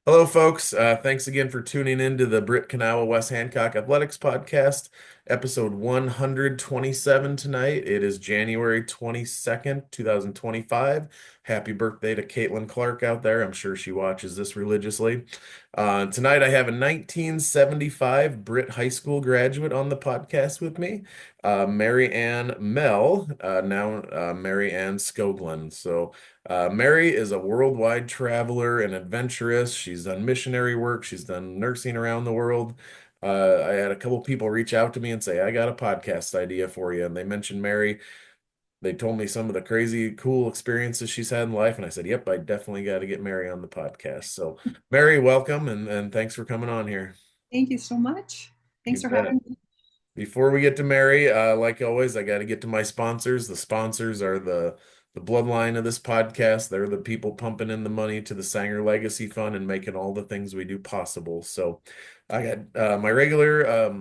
Hello, folks. Thanks again for tuning in to the Britt Kanawha West Hancock Athletics Podcast, episode 127 tonight. It is January 22nd, 2025. Happy birthday to Caitlin Clark out there. I'm sure she watches this religiously. Tonight, I have a 1975 Britt High School graduate on the podcast with me, Mary Ann now Mary Ann Skoglund. Mary is a worldwide traveler and adventurous. She's done missionary work. She's done nursing around the world. I had a couple people reach out to me and say, I got a podcast idea for you. And they mentioned Mary. They told me some of the crazy, cool experiences she's had in life. And I said, yep, I definitely got to get Mary on the podcast. So, Mary, welcome and thanks for coming on here. Thank you so much. You Thanks for bet. having me. Before we get to Mary, like always, I got to get to my sponsors. The sponsors are the bloodline of this podcast. They're the people pumping in the money to the Sanger Legacy Fund and making all the things we do possible. So, I got my regular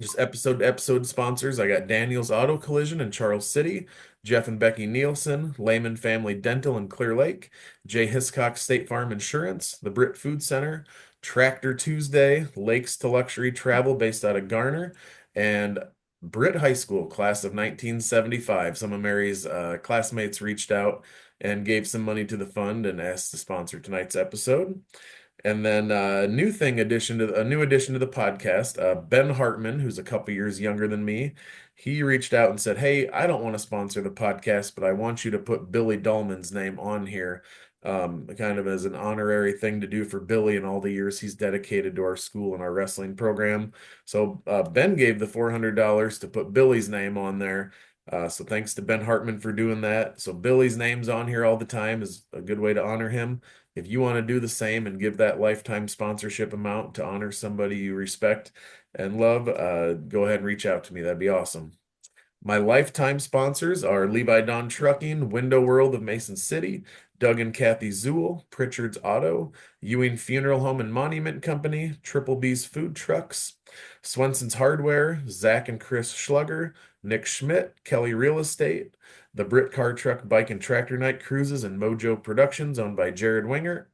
just episode to episode sponsors. I got Daniel's Auto Collision in Charles City, Jeff and Becky Nielsen, Lehman Family Dental in Clear Lake, Jay Hiscock State Farm Insurance, the Britt Food Center, Tractor Tuesday, Lakes to Luxury Travel based out of Garner, and Britt High School, class of 1975. Some of Mary's classmates reached out and gave some money to the fund and asked to sponsor tonight's episode. And then a new addition to the podcast, Ben Hartman, who's a couple years younger than me, he reached out and said, "Hey, I don't want to sponsor the podcast, but I want you to put Billy Dahlman's name on here, kind of as an honorary thing to do for Billy and all the years he's dedicated to our school and our wrestling program." So Ben gave the $400 to put Billy's name on there. So thanks to Ben Hartman for doing that. So Billy's name's on here all the time is a good way to honor him. If you want to do the same and give that lifetime sponsorship amount to honor somebody you respect and love, go ahead and reach out to me. That'd be awesome. My lifetime sponsors are Levi Don Trucking, Window World of Mason City, Doug and Kathy Zool, Pritchard's Auto, Ewing Funeral Home and Monument Company, Triple B's Food Trucks, Swenson's Hardware, Zach and Chris Schlugger, Nick Schmidt, Kelly Real Estate, the Brit Car Truck Bike and Tractor Night Cruises and Mojo Productions owned by Jared Winger,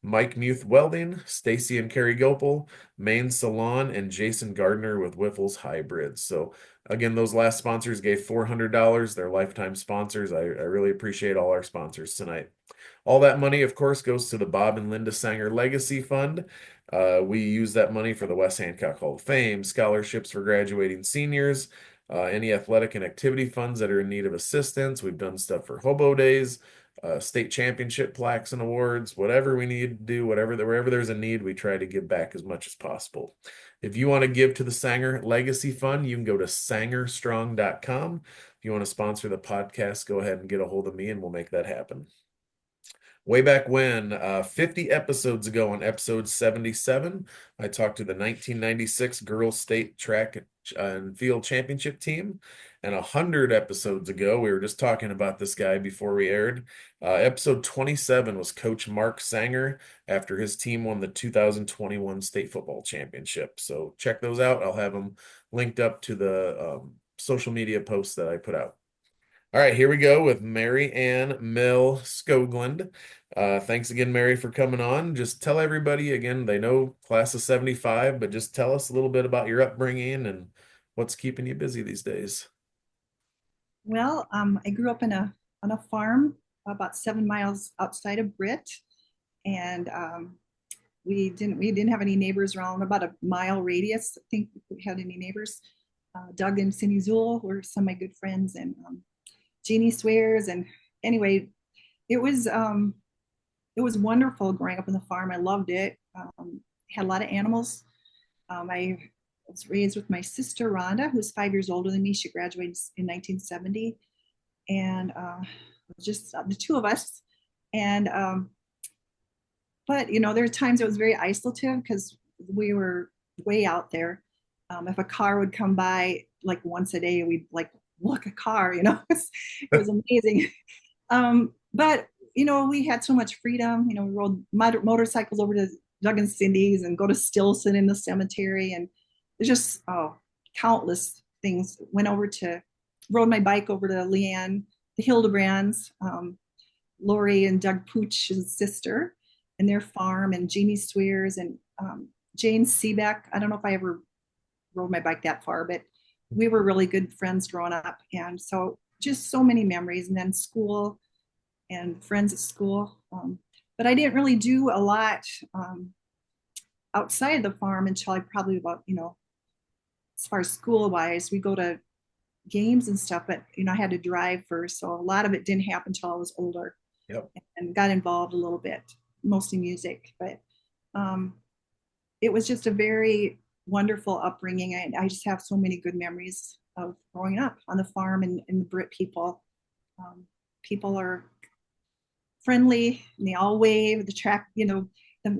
Mike Muth Welding, Stacy and Carrie Gopel, Main Salon, and Jason Gardner with Wiffles Hybrids. So again, those last sponsors gave $400. They're lifetime sponsors. I really appreciate all our sponsors tonight. All that money, of course, goes to the Bob and Linda Sanger Legacy Fund. We use that money for the West Hancock Hall of Fame, scholarships for graduating seniors, any athletic and activity funds that are in need of assistance. We've done stuff for hobo days, state championship plaques and awards, whatever we need to do, wherever there's a need, we try to give back as much as possible. If you want to give to the Sanger Legacy Fund, you can go to sangerstrong.com. If you want to sponsor the podcast, go ahead and get a hold of me and we'll make that happen. Way back when, 50 episodes ago on episode 77, I talked to the 1996 Girls State Track and Field Championship team. And 100 episodes ago, we were just talking about this guy before we aired. Episode 27 was Coach Mark Sanger after his team won the 2021 State Football Championship. So check those out. I'll have them linked up to the social media posts that I put out. All right, here we go with Mary Ann Skoglund. Thanks again, Mary, for coming on. Just tell everybody again, they know class of 75, but just tell us a little bit about your upbringing and what's keeping you busy these days. I grew up on a farm about 7 miles outside of Britt, and we didn't have any neighbors around about a mile radius. I think we had any neighbors. Doug and Cindy Zool were some of my good friends, and Jeannie Swears. And anyway, it was um, it was wonderful growing up on the farm. I loved it. Had a lot of animals. I was raised with my sister Rhonda, who's 5 years older than me. She graduated in 1970, and just the two of us. And but there were times it was very isolative because we were way out there. If a car would come by like once a day, we'd like look a car. It was amazing. But we had so much freedom. We rode motorcycles over to Doug and Cindy's and go to Stilson in the cemetery, and there's just countless things. Rode my bike over to Leanne, the Hildebrands, Lori and Doug Pooch's sister. and their farm, and Jeannie Swears and Jane Seebeck. I don't know if I ever rode my bike that far, but we were really good friends growing up. And so just so many memories. And then school and friends at school. But I didn't really do a lot outside the farm until I probably about, as far as school wise, we go to games and stuff, but I had to drive first. So a lot of it didn't happen until I was older Yep. and got involved a little bit, mostly music. But um, it was just a very wonderful upbringing. I just have so many good memories of growing up on the farm and the Britt people. People are friendly and they all wave. The track, the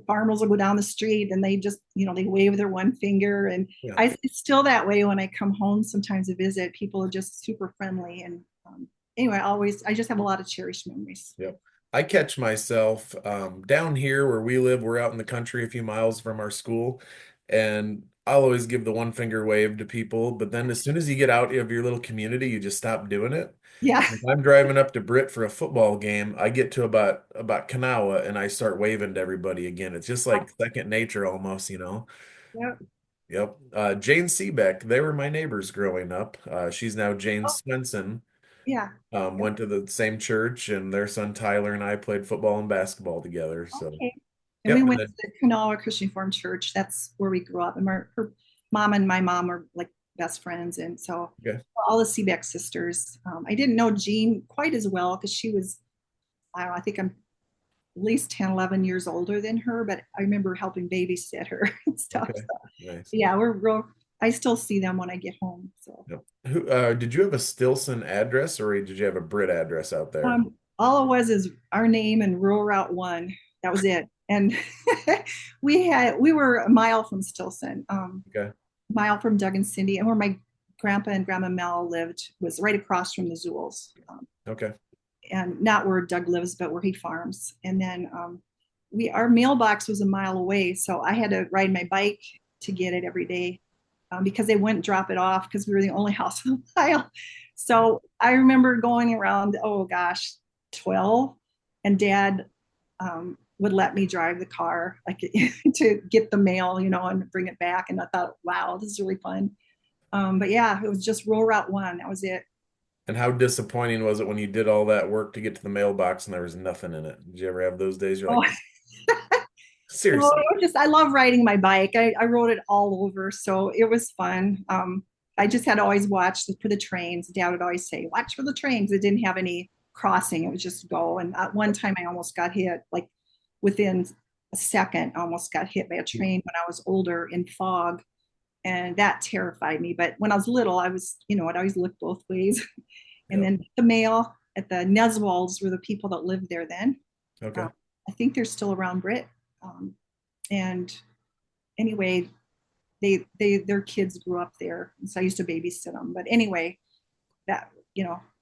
farmers will go down the street and they just, they wave their one finger. And Yeah. it's still that way when I come home sometimes to visit. People are just super friendly. And anyway, I just have a lot of cherished memories. Yep. I catch myself down here where we live. We're out in the country a few miles from our school, and I'll always give the one finger wave to people. But then as soon as you get out of your little community, you just stop doing it. Yeah. If I'm driving up to Britt for a football game, I get to about Kanawha and I start waving to everybody again. It's just like second nature almost. Yeah. Yep. Jane Seebeck, they were my neighbors growing up. She's now Jane Oh, Svensson. yeah. Went to the same church, and their son Tyler and I played football and basketball together. So, Okay. And we yep. And went to then, the Kanawha Christian Reformed Church. That's where we grew up. And her mom and my mom are like best friends. And so okay. all the Seebeck sisters. I didn't know Jean quite as well because she was, I don't know, I think I'm at least 10, 11 years older than her, but I remember helping babysit her and stuff. Okay. So, Nice. yeah, we're real, I still see them when I get home. So Yep. Did you have a Stilson address or did you have a Brit address out there? all it was is our name and rural route 1. That was it. And we were a mile from Stilson, Okay. mile from Doug and Cindy, and where my grandpa and grandma Mel lived was right across from the Zools, Okay. and not where Doug lives, but where he farms. And then our mailbox was a mile away, so I had to ride my bike to get it every day because they wouldn't drop it off because we were the only house on the mile. So I remember going around, oh gosh, 12, and Dad would let me drive the car like to get the mail, and bring it back. And I thought, wow, this is really fun. But yeah, it was just rural route 1. That was it. And how disappointing was it when you did all that work to get to the mailbox and there was nothing in it? Did you ever have those days? You're Oh, like, well, seriously? I love riding my bike. I rode it all over, so it was fun. I just had to always watch for the trains. Dad would always say, "Watch for the trains." It didn't have any crossing; it was just go. And at one time, I almost got hit, like within a second. I almost got hit by a train when I was older in fog, and that terrified me. But when I was little, I'd always look both ways. And Yep. then the mail at the Neswalds were the people that lived there then. Okay. I think they're still around Britt. And anyway, their kids grew up there, and so I used to babysit them. But anyway, that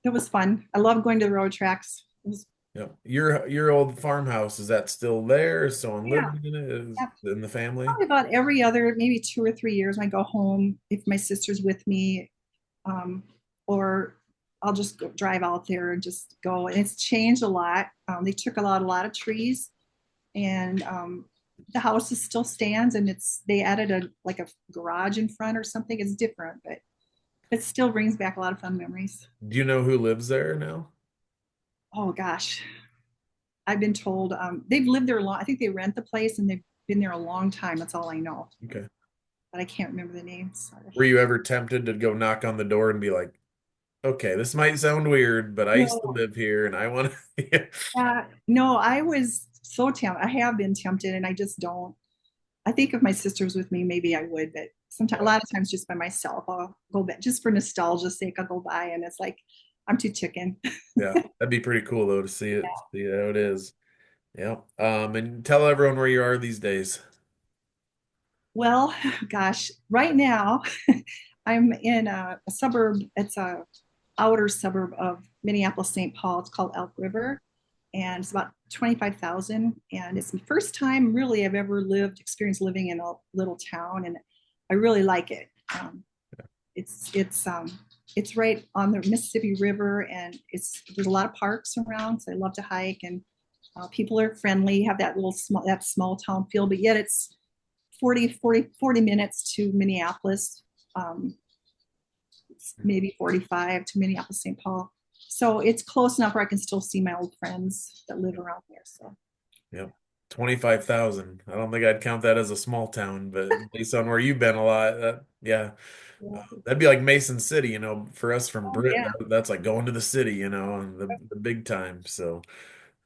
was fun. I love going to the road tracks. It was, Yep. Your old farmhouse, is that still there? Is someone yeah, living in it? Is yeah, in the family? probably about every other, maybe 2 or 3 years, when I go home, if my sister's with me, um, or I'll just drive out there and just go. And it's changed a lot. They took a lot of trees, and the house still stands, and they added a garage in front or something. It's different, but it still brings back a lot of fun memories. Do you know who lives there now? Oh gosh, I've been told they've lived there a long. I think they rent the place and they've been there a long time. That's all I know, Okay. but I can't remember the names. Were you ever tempted to go knock on the door and be like, okay, this might sound weird, but I used to No, live here and I want to. no, I was so tempted. I have been tempted, and I just don't. I think if my sister was with me, maybe I would, but sometimes, a lot of times, just by myself, I'll go back just for nostalgia's sake. I'll go by, and it's like I'm too chicken. Yeah, that'd be pretty cool though to see how it is. Yeah. And tell everyone where you are these days. Well, gosh, right now I'm in a suburb. It's a outer suburb of Minneapolis, St. Paul. It's called Elk River, and it's about 25,000. And it's the first time really I've ever experienced living in a little town, and I really like it. It's it's um, it's right on the Mississippi River, and there's a lot of parks around, so I love to hike. And People are friendly, have that small town feel, but yet it's 40 minutes to Minneapolis, um, maybe 45 to Minneapolis, St. Paul. So it's close enough where I can still see my old friends that live around there. So Yep. 25,000. I don't think I'd count that as a small town, but based on where you've been a lot, yeah. yeah. That'd be like Mason City, for us from Oh Britt, yeah. that's like going to the city, and the big time. So,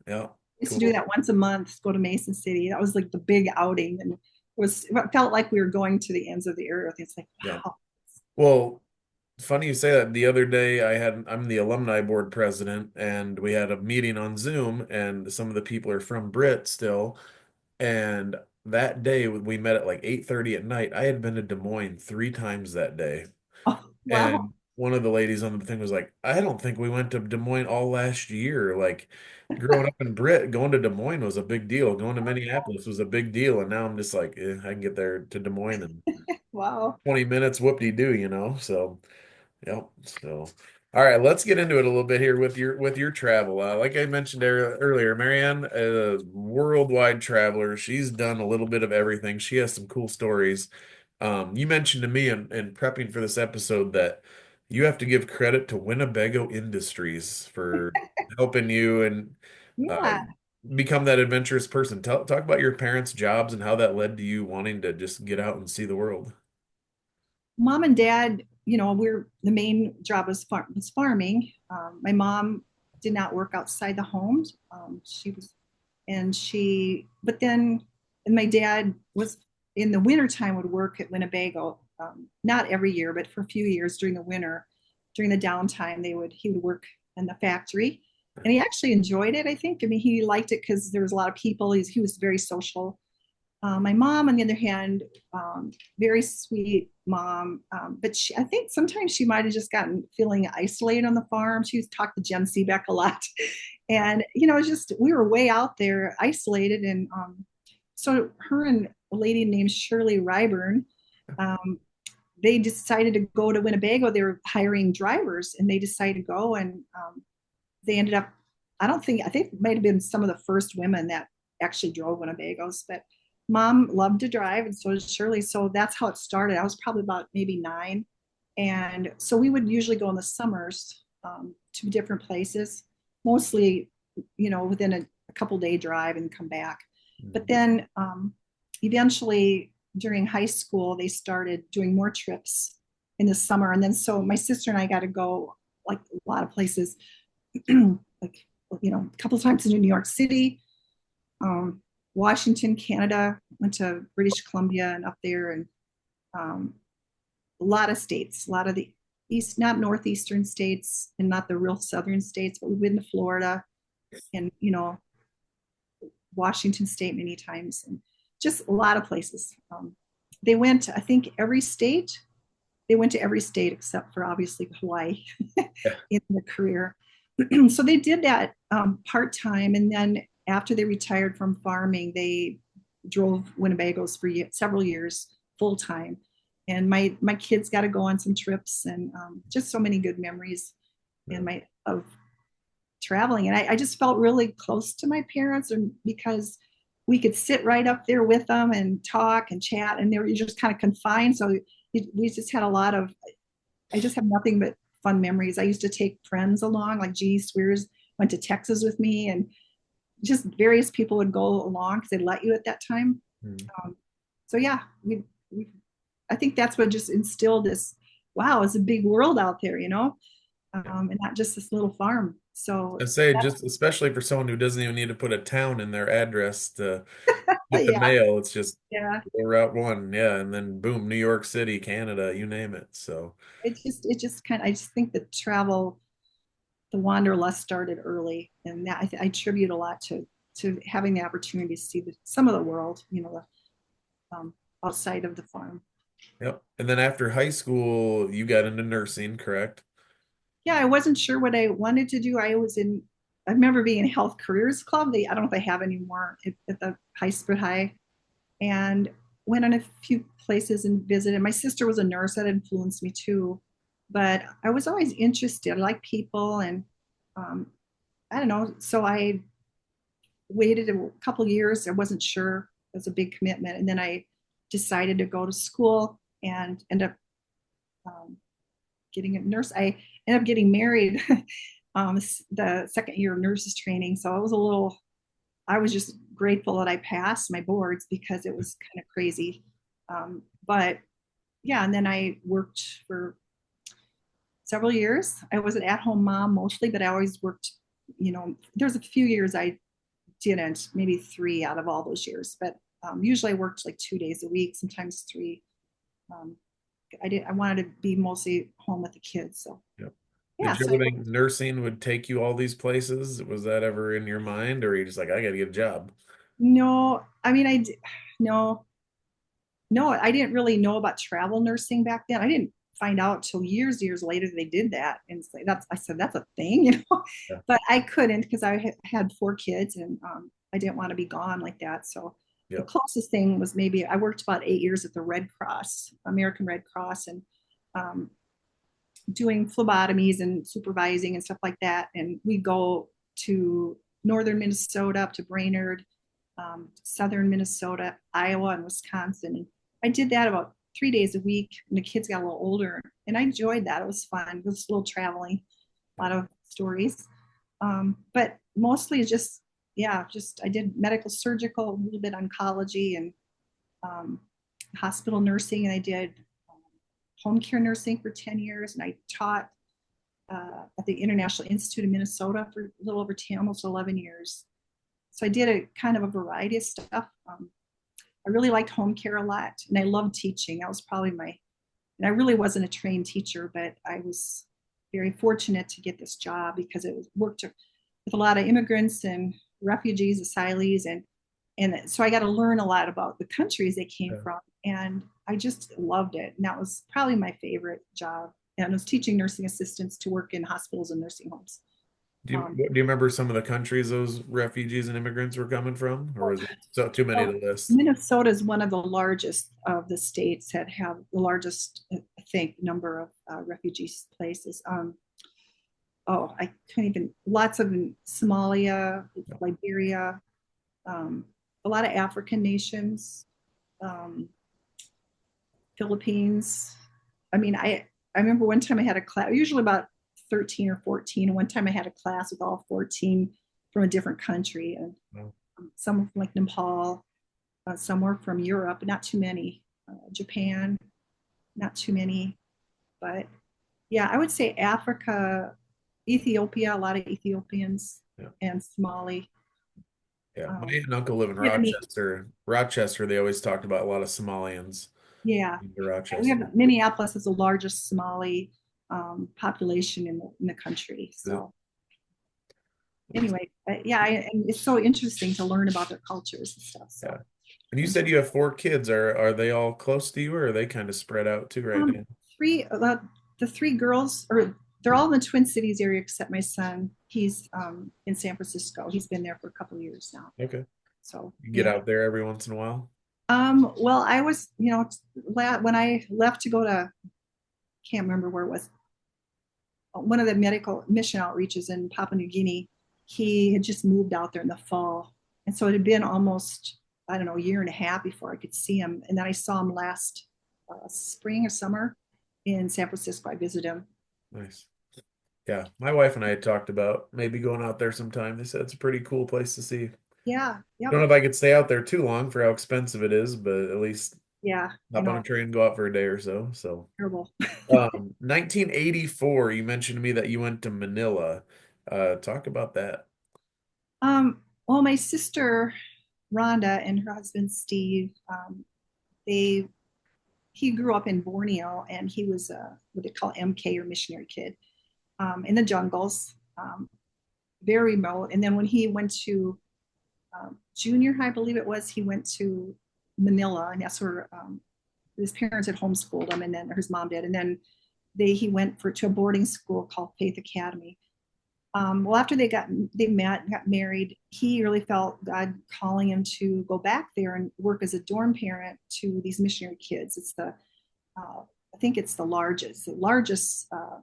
yeah, I used to do cool. that once a month, go to Mason City. That was like the big outing, and it felt like we were going to the ends of the earth. It's like, Yeah. wow. Well, funny you say that. The other day, I'm the alumni board president, and we had a meeting on Zoom, and some of the people are from Britt still. And that day, we met at like 8:30 at night. I had been to Des Moines 3 times that day. Oh, wow. And one of the ladies on the thing was like, I don't think we went to Des Moines all last year. Like growing up in Britt, going to Des Moines was a big deal. Going to Minneapolis was a big deal. And now I'm just like, I can get there to Des Moines in Wow. 20 minutes, whoop-de-doo. So, yep. So, all right, let's get into it a little bit here with your travel. Like I mentioned earlier, Marianne, a worldwide traveler. She's done a little bit of everything. She has some cool stories. You mentioned to me in prepping for this episode that you have to give credit to Winnebago Industries for helping you and uh, Yeah. become that adventurous person. Talk about your parents' jobs and how that led to you wanting to just get out and see the world. Mom and dad, we're the main job was farming. My mom did not work outside the home. She was, and she, but then, and my dad was in the wintertime would work at Winnebago. Not every year, but for a few years during the winter, during the downtime, he would work in the factory, and he actually enjoyed it. I think. I mean, he liked it because there was a lot of people. He was very social. My mom, on the other hand, very sweet mom, but I think sometimes she might have just gotten feeling isolated on the farm. She was talked to Jen Seebeck a lot, and just we were way out there, isolated, and so her and a lady named Shirley Ryburn, um, they decided to go to Winnebago. They were hiring drivers, and they decided to go, and they ended up. I think it might have been some of the first women that actually drove Winnebagos, but mom loved to drive, and so did Shirley. So that's how it started. I was probably about maybe 9. And so we would usually go in the summers to different places, mostly, within a couple day drive and come back. But then eventually during high school, they started doing more trips in the summer. And then so my sister and I got to go like a lot of places, like, a couple of times in New York City, um, Washington, Canada, went to British Columbia and up there, and a lot of states, a lot of the east, not northeastern states, and not the real southern states, but we've been to Florida and Washington State many times, and just a lot of places. They went, I think, every state. They went to every state except for obviously Hawaii Yeah. in their career. So they did that part time, and then after they retired from farming, they drove Winnebagos for several years full time. And my kids got to go on some trips, and just so many good memories in my of traveling. And I just felt really close to my parents, and because we could sit right up there with them and talk and chat, and they were just kind of confined. So we just had a lot of. I just have nothing but fun memories. I used to take friends along, like Jeannie Swears went to Texas with me, and just various people would go along because they let you at that time. Mm. So yeah, I think that's what just instilled this. Wow, it's a big world out there, and not just this little farm. So I say just especially for someone who doesn't even need to put a town in their address to get the yeah, mail. It's just yeah. go Route 1, yeah, and then boom, New York City, Canada, you name it. So, It just kind of. I just think the travel, the wanderlust started early, and that I attribute a lot to having the opportunity to see some of the world, outside of the farm. yep. And then after high school, you got into nursing, correct? Yeah, I wasn't sure what I wanted to do. I remember being in Health Careers Club. I don't know if they have anymore at the high school high, and went on a few places and visited. My sister was a nurse that influenced me too, but I was always interested. I like people, and um, I don't know. So I waited a couple years. I wasn't sure. It was a big commitment. And then I decided to go to school and end up um, getting a nurse. I ended up getting married the second year of nurses training. So I was just grateful that I passed my boards because it was kind of crazy. But yeah, and then I worked for several years. I was an at-home mom mostly, but I always worked, there's a few years I didn't, maybe 3 out of all those years, but usually I worked like 2 days a week, sometimes 3. Um, I wanted to be mostly home with the kids. So Yep. yeah, Did you so ever think nursing would take you all these places? Was that ever in your mind, or are you just like, I gotta get a job? no, I mean, no, no, I didn't really know about travel nursing back then. I didn't find out till years later they did that. And so I said, that's a thing, Yeah. but I couldn't because I had 4 kids and I didn't want to be gone like that. So the Yep. closest thing was maybe I worked about 8 years at the Red Cross, American Red Cross, and um, doing phlebotomies and supervising and stuff like that. And we go to northern Minnesota up to Brainerd, southern Minnesota, Iowa, and Wisconsin. And I did that about 3 days a week when the kids got a little older. And I enjoyed that. It was fun. It was a little traveling, a lot of stories. But mostly just, yeah, just I did medical surgical, a little bit oncology and um, hospital nursing. And I did home care nursing for 10 years. And I taught at the International Institute of Minnesota for a little over 10, almost 11 years. So I did a kind of a variety of stuff. I really liked home care a lot, and I loved teaching. That was probably and I really wasn't a trained teacher, but I was very fortunate to get this job because it worked with a lot of immigrants and refugees, asylees, and so I got to learn a lot about the countries they came Yeah. from, and I just loved it. And that was probably my favorite job. And I was teaching nursing assistants to work in hospitals and nursing homes. Um, Do you remember some of the countries those refugees and immigrants were coming from, or was it so too many to well, list? Minnesota is one of the largest of the states that have the largest, I think, number of refugees places. I can't even, lots of in Somalia, Liberia, um, a lot of African nations, um, Philippines. I mean, I remember one time I had a class, usually about 13 or 14. And one time I had a class with all 14 from a different country. And No. some were from like Nepal, some were from Europe, not too many. Japan, not too many. But yeah, I would say Africa, Ethiopia, a lot of Ethiopians, Yeah. and Somali. Yeah. My Um, aunt and uncle live in Vietnamese. Rochester. Rochester, they always talked about a lot of Somalians Yeah, in we Rochester. have Minneapolis is the largest Somali population in the country. Is it- So anyway, and it's so interesting to learn about their cultures and stuff. So Yeah. And you said you have 4 kids. Are they all close to you, or are they kind of spread out too right um, now? three the 3 girls, or they're all in the Twin Cities area except my son. He's in San Francisco. He's been there for a couple of years now. Okay. So You get yeah. out there every once in a while? Well, I was, when I left to go to, can't remember where it was, one of the medical mission outreaches in Papua New Guinea. He had just moved out there in the fall. And so it had been almost, I don't know, a year and a half before I could see him. And then I saw him last spring or summer in San Francisco. I visited him. Nice. Yeah. My wife and I had talked about maybe going out there sometime. They said it's a pretty cool place to see. Yeah. Don't Yep. know if I could stay out there too long for how expensive it is, but at least Yeah. I hop on a know. train, go out for a day or so. So, Terrible. 1984, you mentioned to me that you went to Manila. Talk about that. Well, my sister Rhonda and her husband Steve, they he grew up in Borneo, and he was what they call MK, or missionary kid, in the jungles, very remote. And then when he went to junior high, I believe it was, he went to Manila, and that's where his parents had homeschooled him, and then his mom did, and then he went to a boarding school called Faith Academy. Well, after they met, got married, he really felt God calling him to go back there and work as a dorm parent to these missionary kids. I think it's the largest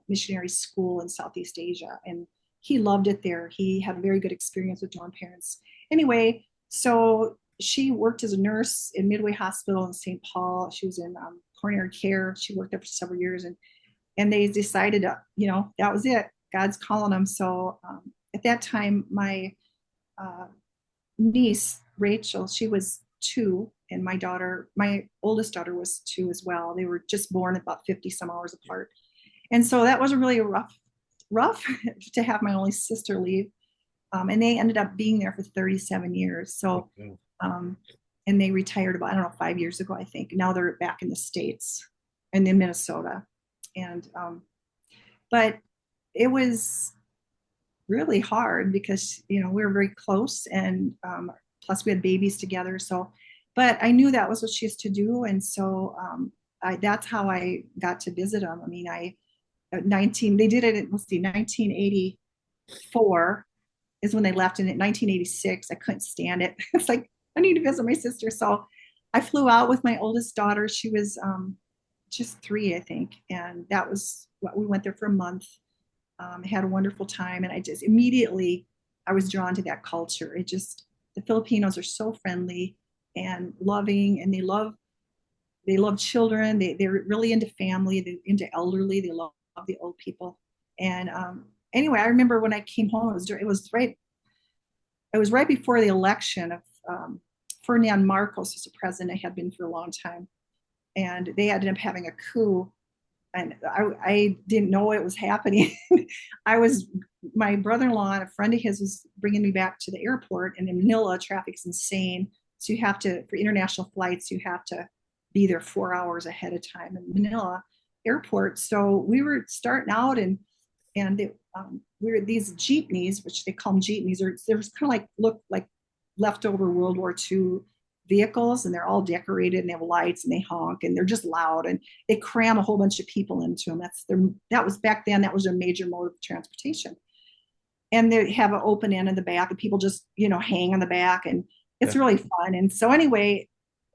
missionary school in Southeast Asia, and he loved it there. He had a very good experience with dorm parents, anyway, so she worked as a nurse in Midway Hospital in St. Paul. She was in coronary care. She worked there for several years, and they decided, that was it. God's calling them. So at that time, my uh, niece Rachel, she was 2, and my oldest daughter was 2 as well. They were just born about 50 some hours apart, and so that was a really rough to have my only sister leave. And they ended up being there for 37 years. So, Okay. um, and they retired about, I don't know, 5 years ago, I think. Now they're back in the States and in Minnesota. And, but it was really hard because, we were very close, and plus we had babies together. So, but I knew that was what she used to do. And so that's how I got to visit them. I mean, at 19, they did it in, let's see, 1984 is when they left. And in 1986, I couldn't stand it. It's like, I need to visit my sister. So I flew out with my oldest daughter. She was just 3, I think. And that was what we went there for a month. Had a wonderful time. And I just immediately, I was drawn to that culture. The Filipinos are so friendly and loving, and they love children. They're really into family. They're into elderly. They love the old people. And anyway, I remember when I came home, it was right before the election of Ferdinand Marcos as a president. I had been for a long time, and they ended up having a coup, and I didn't know it was happening. My brother-in-law and a friend of his was bringing me back to the airport, and in Manila, traffic's insane. So for international flights, you have to be there 4 hours ahead of time in Manila airport. So we were starting out, we were these jeepneys, which they call them jeepneys, or they're kind of look like leftover World War II vehicles, and they're all decorated and they have lights and they honk and they're just loud, and they cram a whole bunch of people into them. That was back then, that was a major mode of transportation. And they have an open end in the back, and people just, hang on the back, and it's Yeah. really fun. And so anyway,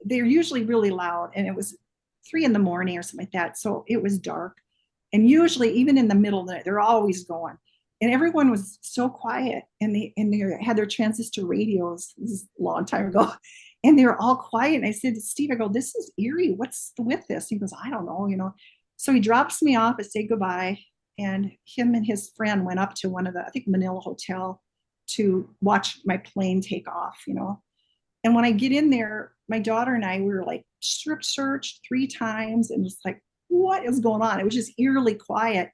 they're usually really loud, and it was 3 in the morning or something like that. So it was dark. And usually, even in the middle of the night, they're always going. And everyone was so quiet, and they had their transistor radios. This is a long time ago, and they were all quiet. And I said to Steve, I go, "This is eerie. What's with this?" He goes, "I don't know." So he drops me off and say goodbye, and him and his friend went up to one of the, I think, Manila hotel to watch my plane take off. And when I get in there, my daughter and I, we were like strip searched 3 times, and just like, what is going on? It was just eerily quiet.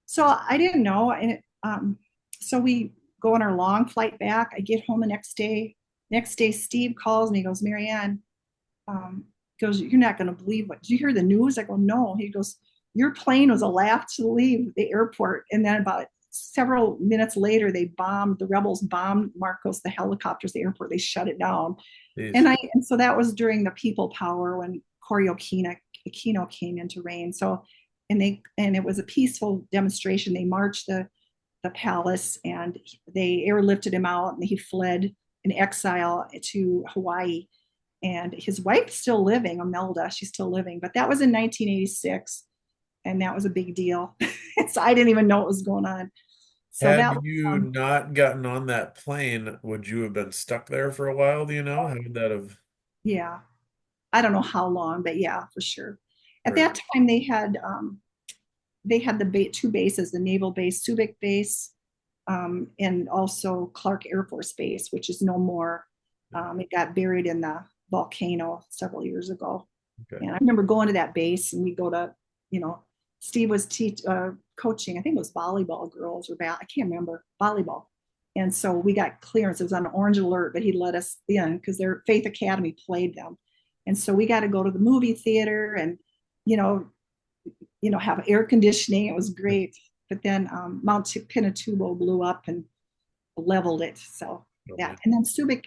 So I didn't know. And so we go on our long flight back. I get home the next day. Next day, Steve calls me. He goes, "Mary Ann," goes, "You're not going to believe what, did you hear the news?" I go, "No." He goes, "Your plane was the last to leave the airport." And then about several minutes later, the rebels bombed Marcos, the helicopters, the airport. They shut it down. Jeez. And so that was during the people power when Cory Aquino came into reign. So, and it was a peaceful demonstration. They marched the palace, and they airlifted him out, and he fled in exile to Hawaii. And his wife's still living, Imelda. She's still living, but that was in 1986, and that was a big deal. So I didn't even know what was going on. So Had that was, you not gotten on that plane, would you have been stuck there for a while? Do you know? How would that have? yeah, I don't know how long, but yeah, for sure. At Right. that time, they had the 2 bases, the naval base, Subic base, and also Clark Air Force Base, which is no more. It got buried in the volcano several years ago. Okay. And I remember going to that base, and we go to, Steve was coaching, I think it was volleyball girls or I can't remember, volleyball. And so we got clearance. It was on an orange alert, but he let us in because their Faith Academy played them. And so we got to go to the movie theater and, you know, have air conditioning. It was great. But then Mount Pinatubo blew up and leveled it. So Oh, that, man. and then Subic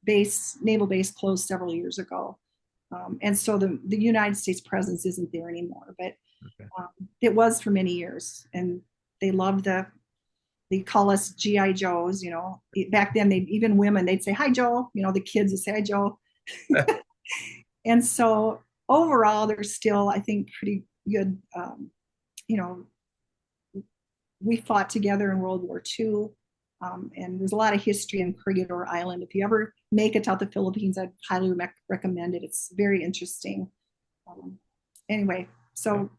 base, naval base, closed several years ago. And so the United States presence isn't there anymore, but Okay. it was for many years. And they loved they call us GI Joes. Back then, even women, they'd say, "Hi, Joe." The kids would say, "Hi, Joe." And so overall, they're still, I think, pretty good. You know, we fought together in World War II. And there's a lot of history in Corregidor Island. If you ever make it out the Philippines, I'd highly recommend it. It's very interesting. Um, anyway, Yeah. so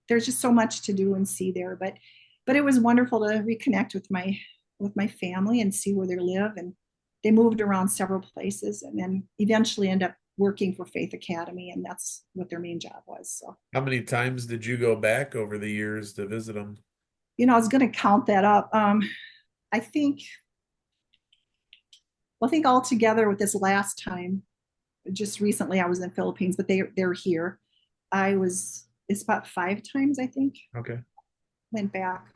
there's just so much to do and see there. But it was wonderful to reconnect with my family and see where they live. And they moved around several places and then eventually end up working for Faith Academy, and that's what their main job was. So, How many times did you go back over the years to visit them? I was going to count that up. I think, well, I think altogether with this last time, just recently I was in the Philippines, but they're here. It's about 5 times, I think, Okay. went back.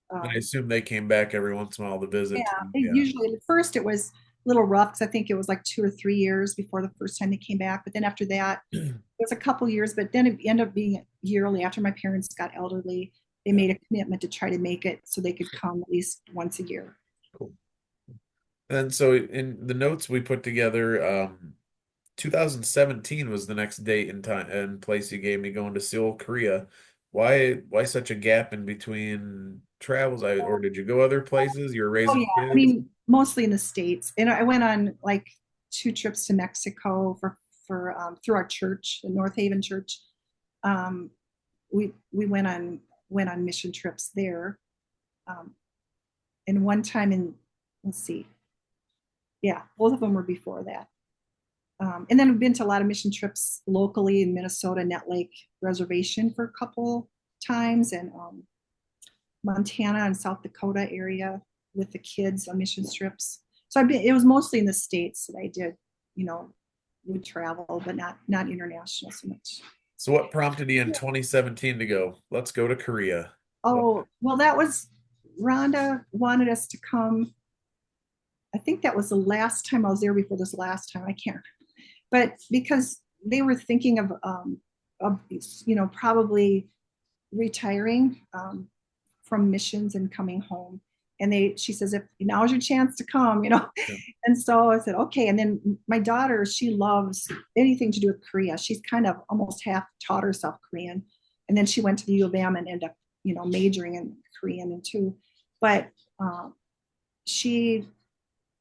And I Um, assume they came back every once in a while to yeah, visit too. Yeah. usually at first it was a little rough because I think it was like 2 or 3 years before the first time they came back. But then after that, it was a couple years, but then it ended up being yearly. After my parents got elderly, they Yeah. made a commitment to try to make it so they could come at least once a year. Cool. And so in the notes we put together, 2017 was the next date and time and place you gave me going to Seoul, Korea. Why such a gap in between travels? Or did you go other places? You were Oh raising yeah, I kids? mean mostly in the States, and I went on like 2 trips to Mexico for through our church, the North Haven Church. Um, we went on mission trips there, um, and one time in, let's see, yeah, both of them were before that. And then I've been to a lot of mission trips locally in Minnesota, Net Lake Reservation for a couple times, and Montana and South Dakota area with the kids on mission trips. So it was mostly in the States that I did, you know, would travel, but not international so much. So what prompted you in 2017 to go, let's go to Korea? What? Oh, well, that was Rhonda wanted us to come. I think that was the last time I was there before this last time. I can't, but because they were thinking of probably retiring from missions and coming home. And she says, if now's your chance to come. Yeah. And so I said, okay. And then my daughter, she loves anything to do with Korea. She's kind of almost half taught herself Korean. And then she went to the U of M and ended up, majoring in Korean and too. But she,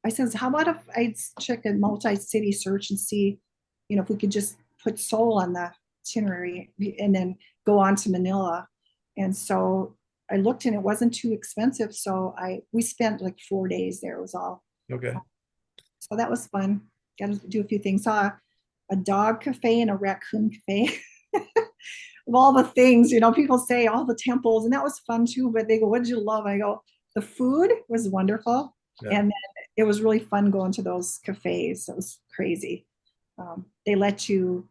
I says, how about if I check a multi-city search and see, if we could just put Seoul on the itinerary and then go on to Manila. And so I looked and it wasn't too expensive. So we spent like 4 days there. It was all. Okay. So that was fun. Got to do a few things. Saw a dog cafe and a raccoon cafe. Of all the things, people say all the temples, and that was fun too. But they go, "What did you love?" I go, "The food was wonderful, Yeah. and then it was really fun going to those cafes. It was crazy. They let you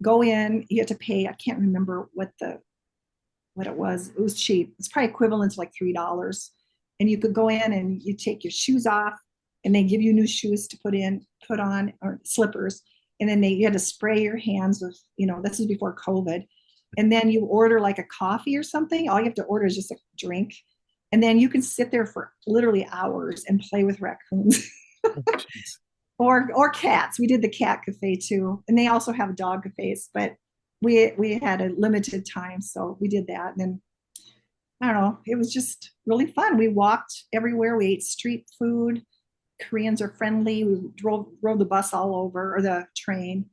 go in. You had to pay. I can't remember what it was. It was cheap. It's probably equivalent to like $3. And you could go in and you take your shoes off, and they give you new shoes to put on, or slippers. And then you had to spray your hands with, this is before COVID. And then you order like a coffee or something. All you have to order is just a drink. And then you can sit there for literally hours and play with raccoons. Jeez. or cats. We did the cat cafe too, and they also have dog cafes, but we had a limited time, so we did that. And then I don't know, it was just really fun. We walked everywhere. We ate street food. Koreans are friendly. We rode the bus all over, or the train.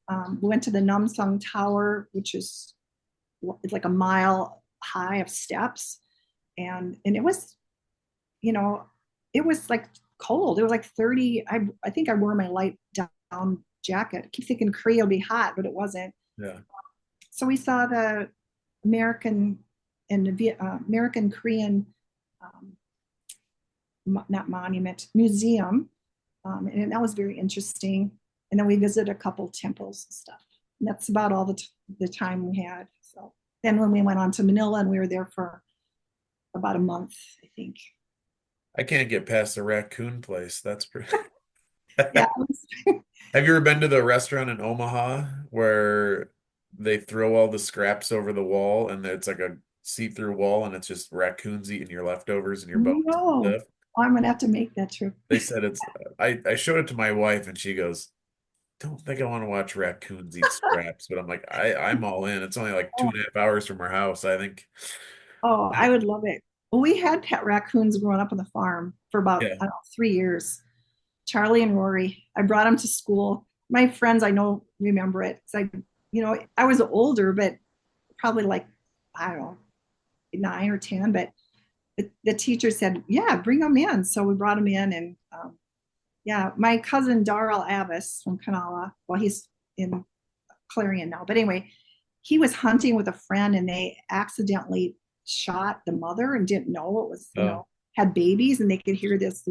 We went to the Namsung Tower, which is it's like a mile high of steps, and it was, you know, it was like cold. It was like 30. I think I wore my light down jacket. I keep thinking Korea will be hot, but it wasn't. Yeah. So we saw the American and American Korean, um, not monument, museum, and that was very interesting. And then we visited a couple temples and stuff. And that's about all the time we had. So then when we went on to Manila, and we were there for about a month, I think. I can't get past the raccoon place. That's pretty. Yeah. Have you ever been to the restaurant in Omaha where they throw all the scraps over the wall and it's like a see-through wall and it's just raccoons eating your leftovers and your bones and No, stuff? I'm gonna have to make that trip. They said I showed it to my wife and she goes, don't think I want to watch raccoons eat scraps, but I'm like, I'm all in. It's only like two Oh, and a half hours from our house. I think oh, I would love it. Well, we had pet raccoons growing up on the farm for about, Yeah. I don't know, 3 years. Charlie and Rory. I brought them to school. My friends, I know, remember it. It's like, I was older, but probably like, I don't know, 9 or 10. But the teacher said, yeah, bring them in. So we brought them in. And yeah, my cousin Darrell Abbas from Kanawha, well, he's in Clarion now. But anyway, he was hunting with a friend and they accidentally shot the mother and didn't know it was, Oh, had babies and they could hear this,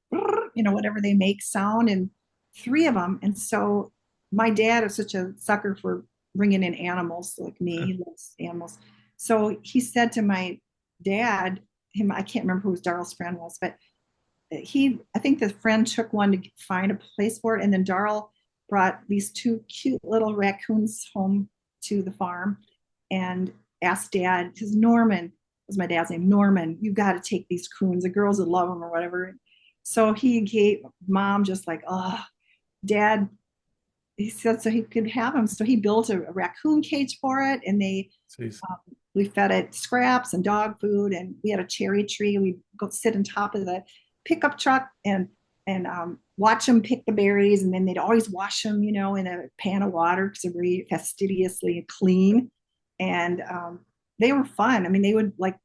whatever they make sound and three of them. And so my dad is such a sucker for bringing in animals like me. He loves animals. So he said to my dad, I can't remember who Darrell's friend was, but I think the friend took one to find a place for it. And then Darrell brought these two cute little raccoons home to the farm and asked dad, because Norman was my dad's name, Norman, you got to take these coons. The girls would love them or whatever. So he gave mom just like, oh, dad, he said so he could have them. So he built a raccoon cage for it. And jeez. we fed it scraps and dog food. And we had a cherry tree. We'd go sit on top of the pickup truck and watch them pick the berries, and then they'd always wash them, in a pan of water because they're very fastidiously clean. And they were fun. I mean, they would like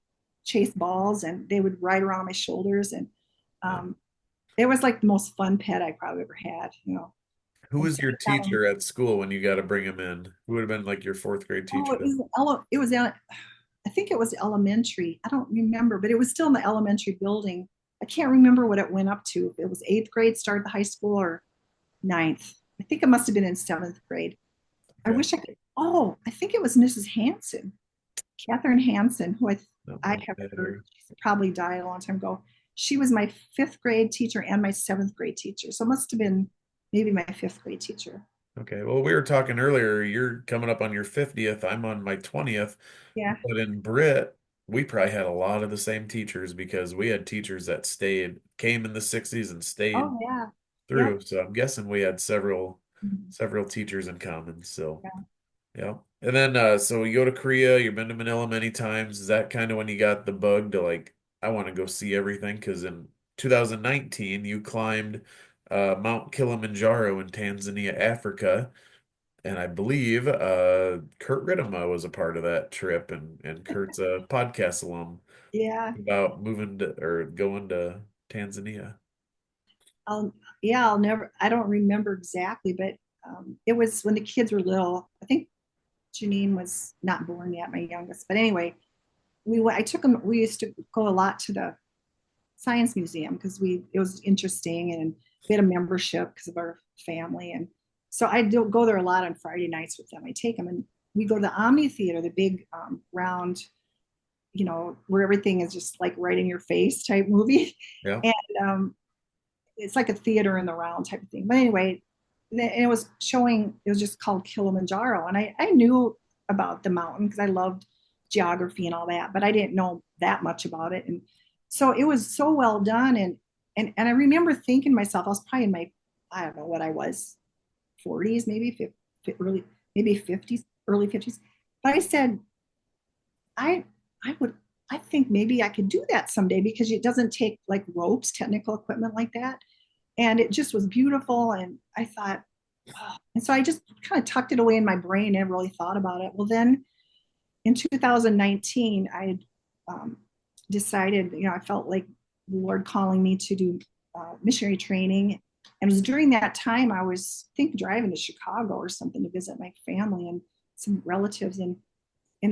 chase balls, and they would ride around on my shoulders, and Yeah. um, it was like the most fun pet I probably ever had. Who And was so your we got 'em- teacher at school when you got to bring him in? Who would have been like your fourth grade oh, teacher then? it was I think it was elementary. I don't remember, but it was still in the elementary building. I can't remember what it went up to. If it was eighth grade, started the high school, or ninth. I think it must have been in seventh grade. I Okay. wish I could. Oh, I think it was Mrs. Hanson, Catherine Hanson, who Not I my have heard. better. She probably died a long time ago. She was my fifth grade teacher and my seventh grade teacher. So it must have been maybe my fifth grade teacher. Okay. Well, we were talking earlier. You're coming up on your 50th. I'm on my 20th. Yeah. But in Britt, we probably had a lot of the same teachers because we had teachers that came in the 60s and stayed Oh, yeah. Yep. through. So I'm guessing we had several Mhm. several teachers in common. So Yeah. yeah. And then so you go to Korea, you've been to Manila many times. Is that kind of when you got the bug to like, I want to go see everything? Because in 2019 you climbed Mount Kilimanjaro in Tanzania, Africa. And I believe Kurt Ridema was a part of that trip, and Kurt's a podcast alum Yeah. about moving to or going to Tanzania. I'll, yeah, I don't remember exactly, but it was when the kids were little. I think Janine was not born yet, my youngest. But anyway, I took them, we used to go a lot to the science museum because it was interesting, and we had a membership because of our family. And so I do go there a lot on Friday nights with them. I take them and we go to the Omni Theater, the big round, where everything is just like right in your face type movie. Yeah. And it's like a theater in the round type of thing. But anyway, it was showing, it was just called Kilimanjaro. And I knew about the mountain because I loved geography and all that, but I didn't know that much about it. And so it was so well done. And I remember thinking to myself, I was probably in my, I don't know what I was, 40s, maybe early, maybe 50s, early 50s. But I said, I I would I think maybe I could do that someday because it doesn't take like ropes, technical equipment like that. And it just was beautiful. And I thought, oh. And so I just kind of tucked it away in my brain and really thought about it. Well, then in 2019, I um, decided, I felt like the Lord calling me to do missionary training. And it was during that time I was, I think, driving to Chicago or something to visit my family and some relatives. And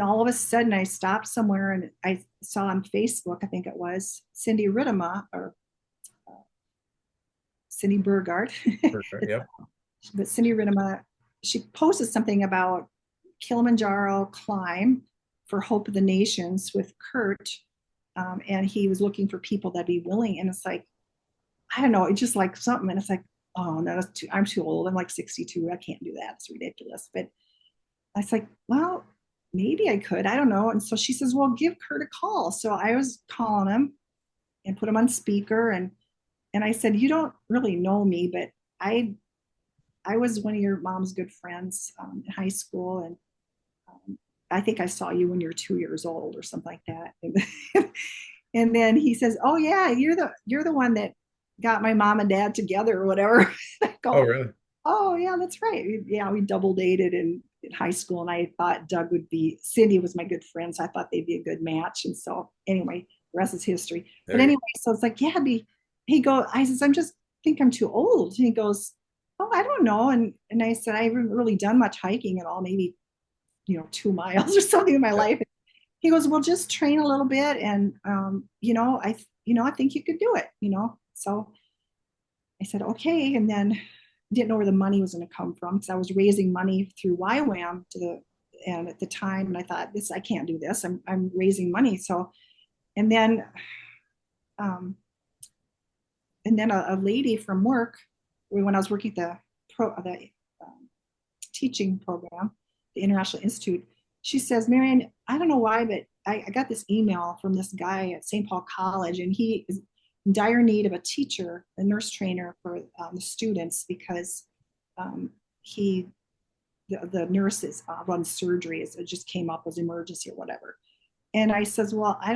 all of a sudden I stopped somewhere and I saw on Facebook, I think it was Cindy Ridema or Cindy Burgard, Perfect. Yep. but Cindy Ridema, she posted something about Kilimanjaro climb for Hope of the Nations with Kurt. And he was looking for people that'd be willing. And it's like, I don't know, it's just like something. And it's like, oh no, I'm too old. I'm like 62. I can't do that. It's ridiculous. But I was like, well, maybe I could. I don't know. And so she says, well, give Kurt a call. So I was calling him and put him on speaker. And I said, you don't really know me, but I was one of your mom's good friends in high school. And I think I saw you when you're 2 years old or something like that. And then he says, oh yeah, you're the one that got my mom and dad together or whatever. I Oh, go, really? oh yeah, that's right. Yeah, we double dated in high school, and I thought Doug would be. Cindy was my good friend, so I thought they'd be a good match. And so anyway, the rest is history. But There you anyway, so it's like, yeah, be. He goes, I says, I'm just think I'm too old. And he goes, oh, I don't know. And I said, I haven't really done much hiking at all, maybe 2 miles or something in my go. life. He goes, well, just train a little bit, and I think you could do it. So I said, okay. And then didn't know where the money was going to come from because I was raising money through YWAM and at the time, and I thought, I can't do this. I'm raising money. So, and then, um, a lady from work, when I was working at the teaching program, the International Institute, she says, Mary Ann, I don't know why, but I got this email from this guy at St. Paul College, and he is in dire need of a teacher, a nurse trainer for the students because he the nurses run surgeries. It just came up as emergency or whatever. And I says, well, I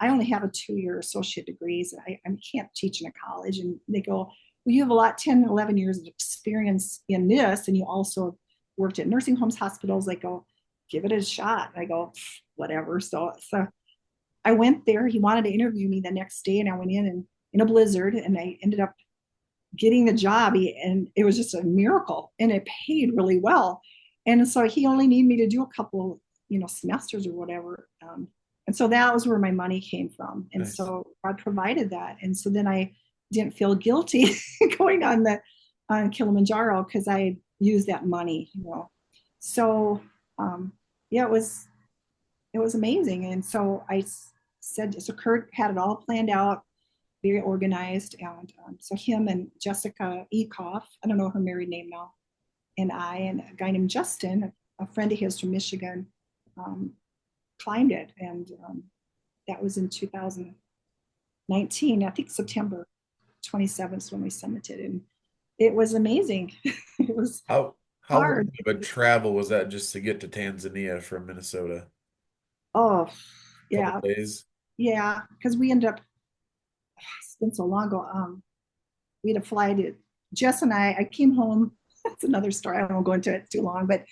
only have a 2-year associate degrees. I can't teach in a college. And they go, well, you have 10, 11 years of experience in this. And you also worked at nursing homes, hospitals. They go, give it a shot. And I go, whatever. So I went there. He wanted to interview me the next day. And I went in a blizzard, and I ended up getting the job. And it was just a miracle, and it paid really well. And so he only needed me to do a couple, semesters or whatever. And so that was where my money came from. And Nice. so God provided that. And so then I didn't feel guilty going on Kilimanjaro because I used that money. So yeah, it was amazing. And so I said, so Kurt had it all planned out, very organized. And so him and Jessica Ekoff, I don't know her married name now, and a guy named Justin, a friend of his from Michigan, um, climbed it. And that was in 2019, I think September 27th when we summited. And it was amazing. It was How long hard. of a travel was that just to get to Tanzania from Minnesota? Oh, Couple yeah. days. Yeah. Because we ended up, it's been so long ago. We had to fly to Jess and I came home. That's another story. I won't go into it too long, but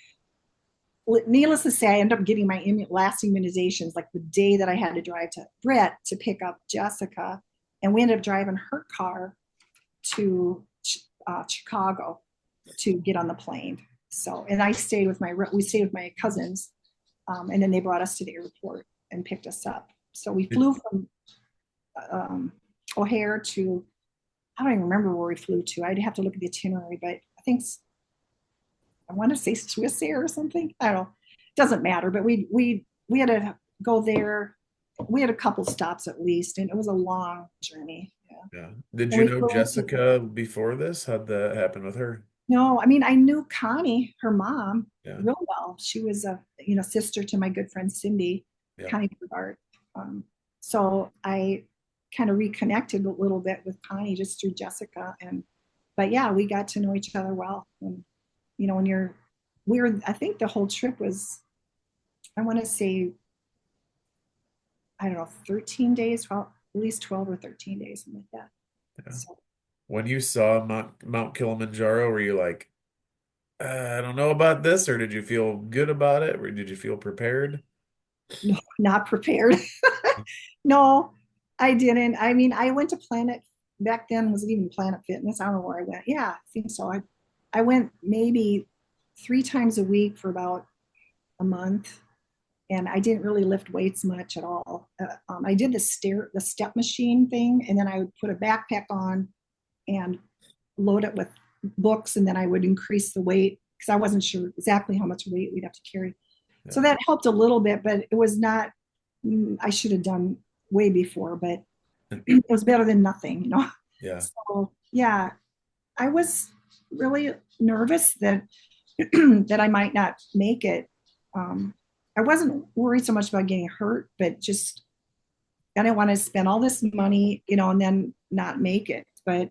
needless to say, I ended up getting my last immunizations like the day that I had to drive to Britt to pick up Jessica. And we ended up driving her car to Chicago to get on the plane. So, and we stayed with my cousins, and then they brought us to the airport and picked us up. So we Did, flew from O'Hare to, I don't even remember where we flew to. I'd have to look at the itinerary, but I want to say Swiss Air or something. I don't know. It doesn't matter. But we had to go there. We had a couple stops at least, and it was a long journey. Yeah. yeah. Did And you we know flew into Jessica before this? How'd that happen with her? No, I mean I knew Connie, her mom, Yeah. real well. She was a sister to my good friend Cindy, Yeah. Connie Bogart. So I kind of reconnected a little bit with Connie just through Jessica, but yeah, we got to know each other well. And when I think the whole trip was, I want to say, I don't know, 13 days, well, at least 12 or 13 days, something like that. Yeah. So When you saw Mount Kilimanjaro, were you like, I don't know about this, or did you feel good about it, or did you feel prepared? no, not prepared. No, I didn't. I mean, I went to Planet back then. Was it even Planet Fitness? I don't know where I went. Yeah, I think so. I went maybe 3 times a week for about a month, and I didn't really lift weights much at all. I did the step machine thing, and then I would put a backpack on and load it with books, and then I would increase the weight because I wasn't sure exactly how much weight we'd have to carry. So Yeah. that helped a little bit, but it was not. I should have done way before, but it was better than nothing. Yeah. So yeah, I was really nervous that that I might not make it. I wasn't worried so much about getting hurt, but just I didn't want to spend all this money, and then not make it. But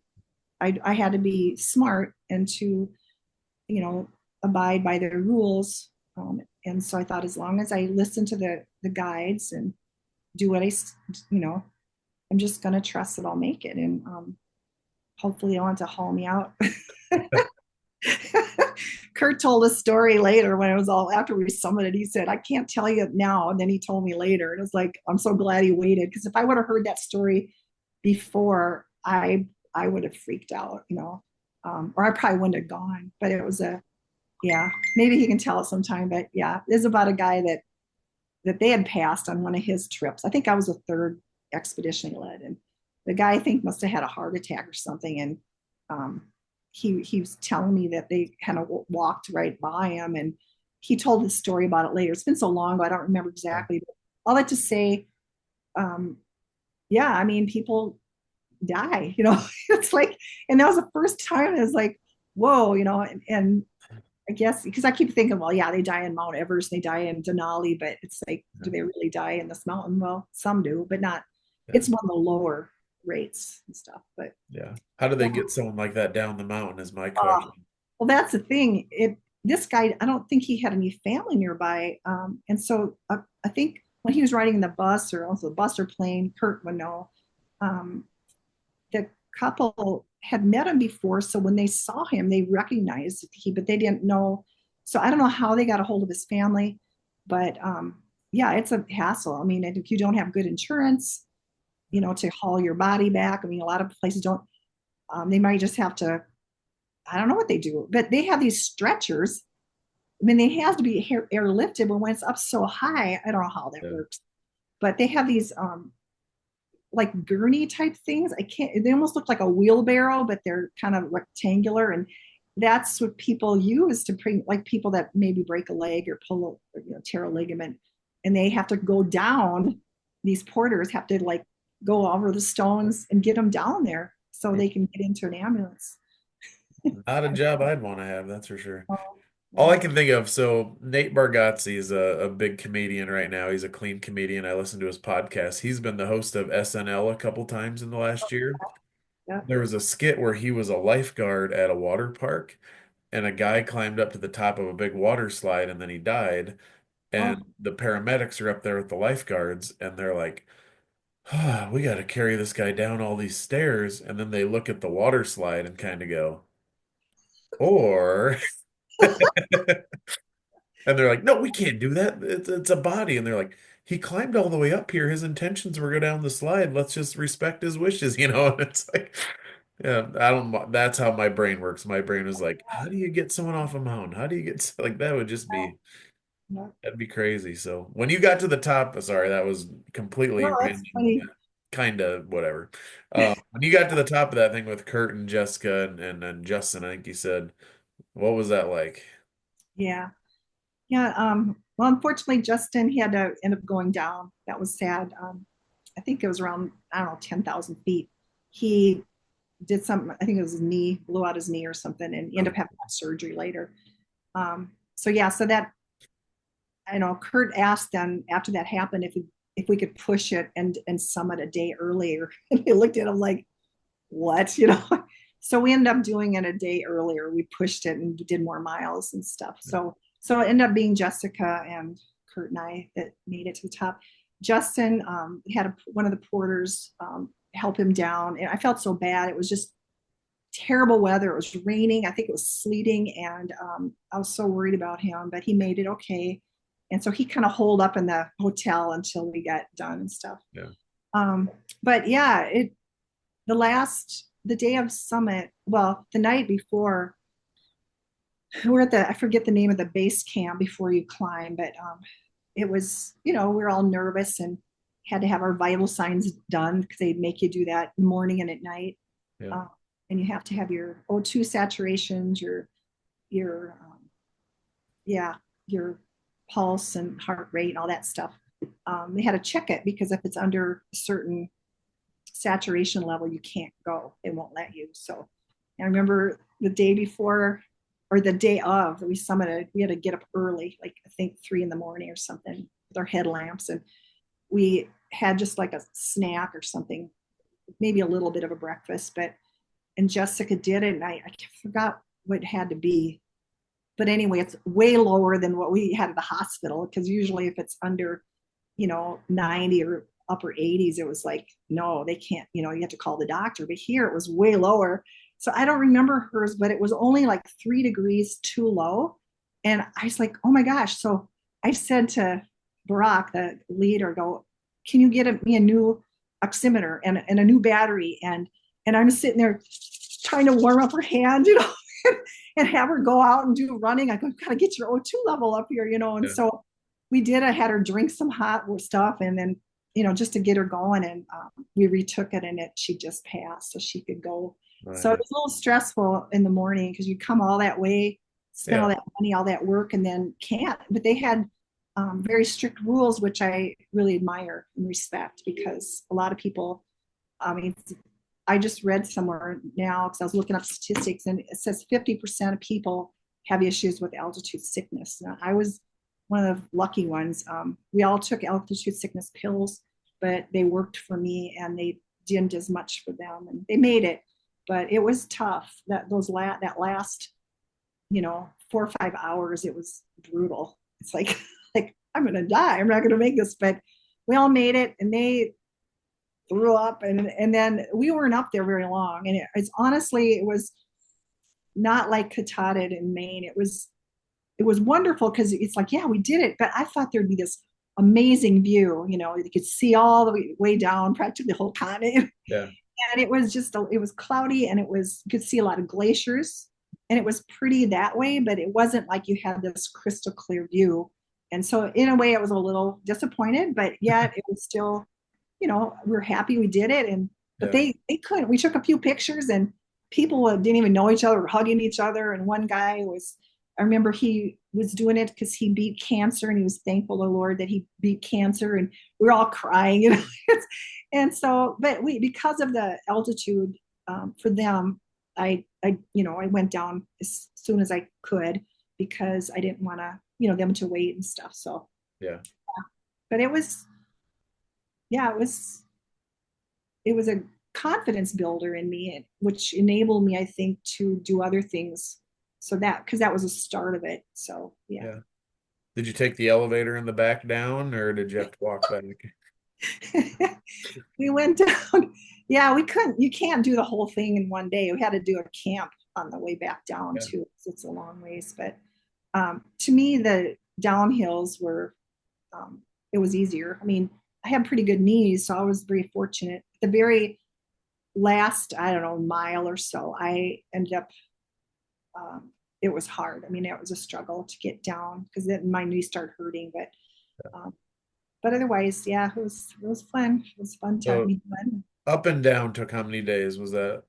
I had to be smart and to, abide by their rules. And so I thought, as long as I listen to the guides and do what you know, I'm just going to trust that I'll make it. And hopefully they want to haul me out. Kurt told a story later when it was all after we summited. He said, I can't tell you now. And then he told me later. And it was like, I'm so glad he waited, because if I would have heard that story before, I would have freaked out, you know, or I probably wouldn't have gone. But it was yeah, maybe he can tell us sometime. But yeah, it's about a guy that they had passed on one of his trips. I think I was the third expedition he led. And the guy, I think, must have had a heart attack or something. And um, he was telling me that they kind of walked right by him, and he told his story about it later. It's been so long ago, I don't remember exactly. But all that to say, um, yeah, I mean, people die, you know. It's like, and that was the first time it was like, whoa, you know. And I guess because I keep thinking, well, yeah, they die in Mount Everest, they die in Denali, but it's like, do they really die in this mountain? Well, some do, but not. Yeah. It's one of the lower rates and stuff. But Yeah. How do they yeah, get someone like that down the mountain is my uh, question. well, that's the thing. This guy, I don't think he had any family nearby, and so I think when he was riding the bus, or also the bus or plane, Kurt would know. Um, the couple had met him before, so when they saw him, they recognized he, but they didn't know. So I don't know how they got a hold of his family, but yeah, it's a hassle. I mean, if you don't have good insurance, you know, to haul your body back. I mean, a lot of places don't. They might just have to. I don't know what they do, but they have these stretchers. I mean, they have to be airlifted, but when it's up so high, I don't know how that Yeah. works. But they have these like gurney type things. I can't, they almost look like a wheelbarrow, but they're kind of rectangular. And that's what people use to bring, like people that maybe break a leg or pull a, you know, tear a ligament, and they have to go down. These porters have to like go over the stones and get them down there so they can get into an ambulance. Not a job I'd want to have, that's for sure. Oh, All I yeah. can think of, so Nate Bargatze is a big comedian right now. He's a clean comedian. I listen to his podcast. He's been the host of SNL a couple times in the last year. Yeah. There was a skit where he was a lifeguard at a water park, and a guy climbed up to the top of a big water slide and then he died. Oh, And the paramedics are up there with the lifeguards, and they're like, "Ah, we got to carry this guy down all these stairs." And then they look at the water slide and kind of go, or and they're like, "No, we can't do that. It's a body." And they're like, "He climbed all the way up here. His intentions were go down the slide. Let's just respect his wishes, you know?" And it's like, yeah, I don't, that's how my brain works. My brain is like, how do you get someone off a mountain? How do you get, like, that would just be, no, that'd be crazy. So when you got to the top, sorry, that was completely no, that's random, funny. kind of whatever. When you got to the top of that thing with Kurt and Jessica and Justin, I think you said, what was that like? Yeah. Yeah. Well, unfortunately, Justin, he had to end up going down. That was sad. I think it was around, I don't know, 10,000 feet. He did something, I think it was his knee, blew out his knee or something, and he ended Oh, up having surgery later. So yeah, so that, I know Kurt asked them after that happened if we could push it and summit a day earlier. And they looked at him like, what, you know? So we ended up doing it a day earlier. We pushed it and did more miles and stuff. So it ended up being Jessica and Kurt and I that made it to the top. Justin had one of the porters help him down, and I felt so bad. It was just terrible weather. It was raining. I think it was sleeting, and I was so worried about him, but he made it okay. And so he kind of holed up in the hotel until we got done and stuff. yeah. Um, but yeah, the day of summit, well, the night before, we're at I forget the name of the base camp before you climb, but it was, you know, we were all nervous and had to have our vital signs done because they'd make you do that in the morning and at night. Yeah. Uh, and you have to have your O2 saturations, your yeah, your pulse and heart rate and all that stuff. They had to check it because if it's under a certain saturation level, you can't go. They won't let you. So I remember the day before or the day of that we summited, we had to get up early, like I think 3 in the morning or something, with our headlamps, and we had just like a snack or something, maybe a little bit of a breakfast. But and Jessica did it, and I forgot what it had to be, But anyway, it's way lower than what we had at the hospital, because usually if it's under, 90 or upper 80s, it was like, no, they can't, you have to call the doctor. But here it was way lower. So I don't remember hers, but it was only like 3 degrees too low. And I was like, oh my gosh. So I said to Barack, the leader, go, can you get me a new oximeter and a new battery? And I'm sitting there trying to warm up her hand, and have her go out and do running. I go, gotta get your O2 level up here, And Yeah. so we did. I had her drink some hot stuff, and then, just to get her going. And we retook it, and she just passed, so she could go. So it Right. was a little stressful in the morning because you come all that way, spend all Yeah. that money, all that work, and then can't. But they had very strict rules, which I really admire and respect, because a lot of people, I mean, I just read somewhere now, because I was looking up statistics, and it says 50% of people have issues with altitude sickness. Now, I was one of the lucky ones. We all took altitude sickness pills, but they worked for me, and they didn't as much for them, and they made it. But it was tough. That last, 4 or 5 hours, it was brutal. It's like like I'm gonna die. I'm not gonna make this. But we all made it, and they threw up, and then we weren't up there very long. And it's honestly, it was not like Katahdin in Maine. It was wonderful, because it's like, yeah, we did it. But I thought there'd be this amazing view. You could see all the way down, practically the whole continent. Yeah. And it was it was cloudy, and you could see a lot of glaciers, and it was pretty that way, but it wasn't like you had this crystal clear view. And so in a way, I was a little disappointed, but yet it was still, we were happy we did it. And but Yeah. they couldn't. We took a few pictures, and people didn't even know each other, were hugging each other. And one guy I remember he was doing it because he beat cancer, and he was thankful to the Lord that he beat cancer. And we were all crying. And so, but because of the altitude, for them, I went down as soon as I could, because I didn't want to, them to wait and stuff. So, Yeah. but yeah, it was a confidence builder in me, which enabled me, I think, to do other things. So because that was the start of it. So yeah. Yeah. Did you take the elevator in the back down, or did you have to walk back? We went down. Yeah, we couldn't. You can't do the whole thing in one day. We had to do a camp on the way back down Yeah. too. It's a long ways, but to me, the downhills were. It was easier. I mean, I had pretty good knees, so I was very fortunate. The very last, I don't know, mile or so, I ended up. It was hard. I mean, it was a struggle to get down, because then my knees started hurting. But otherwise, yeah, it was fun. It was fun to So be done. up and down took how many days? Was that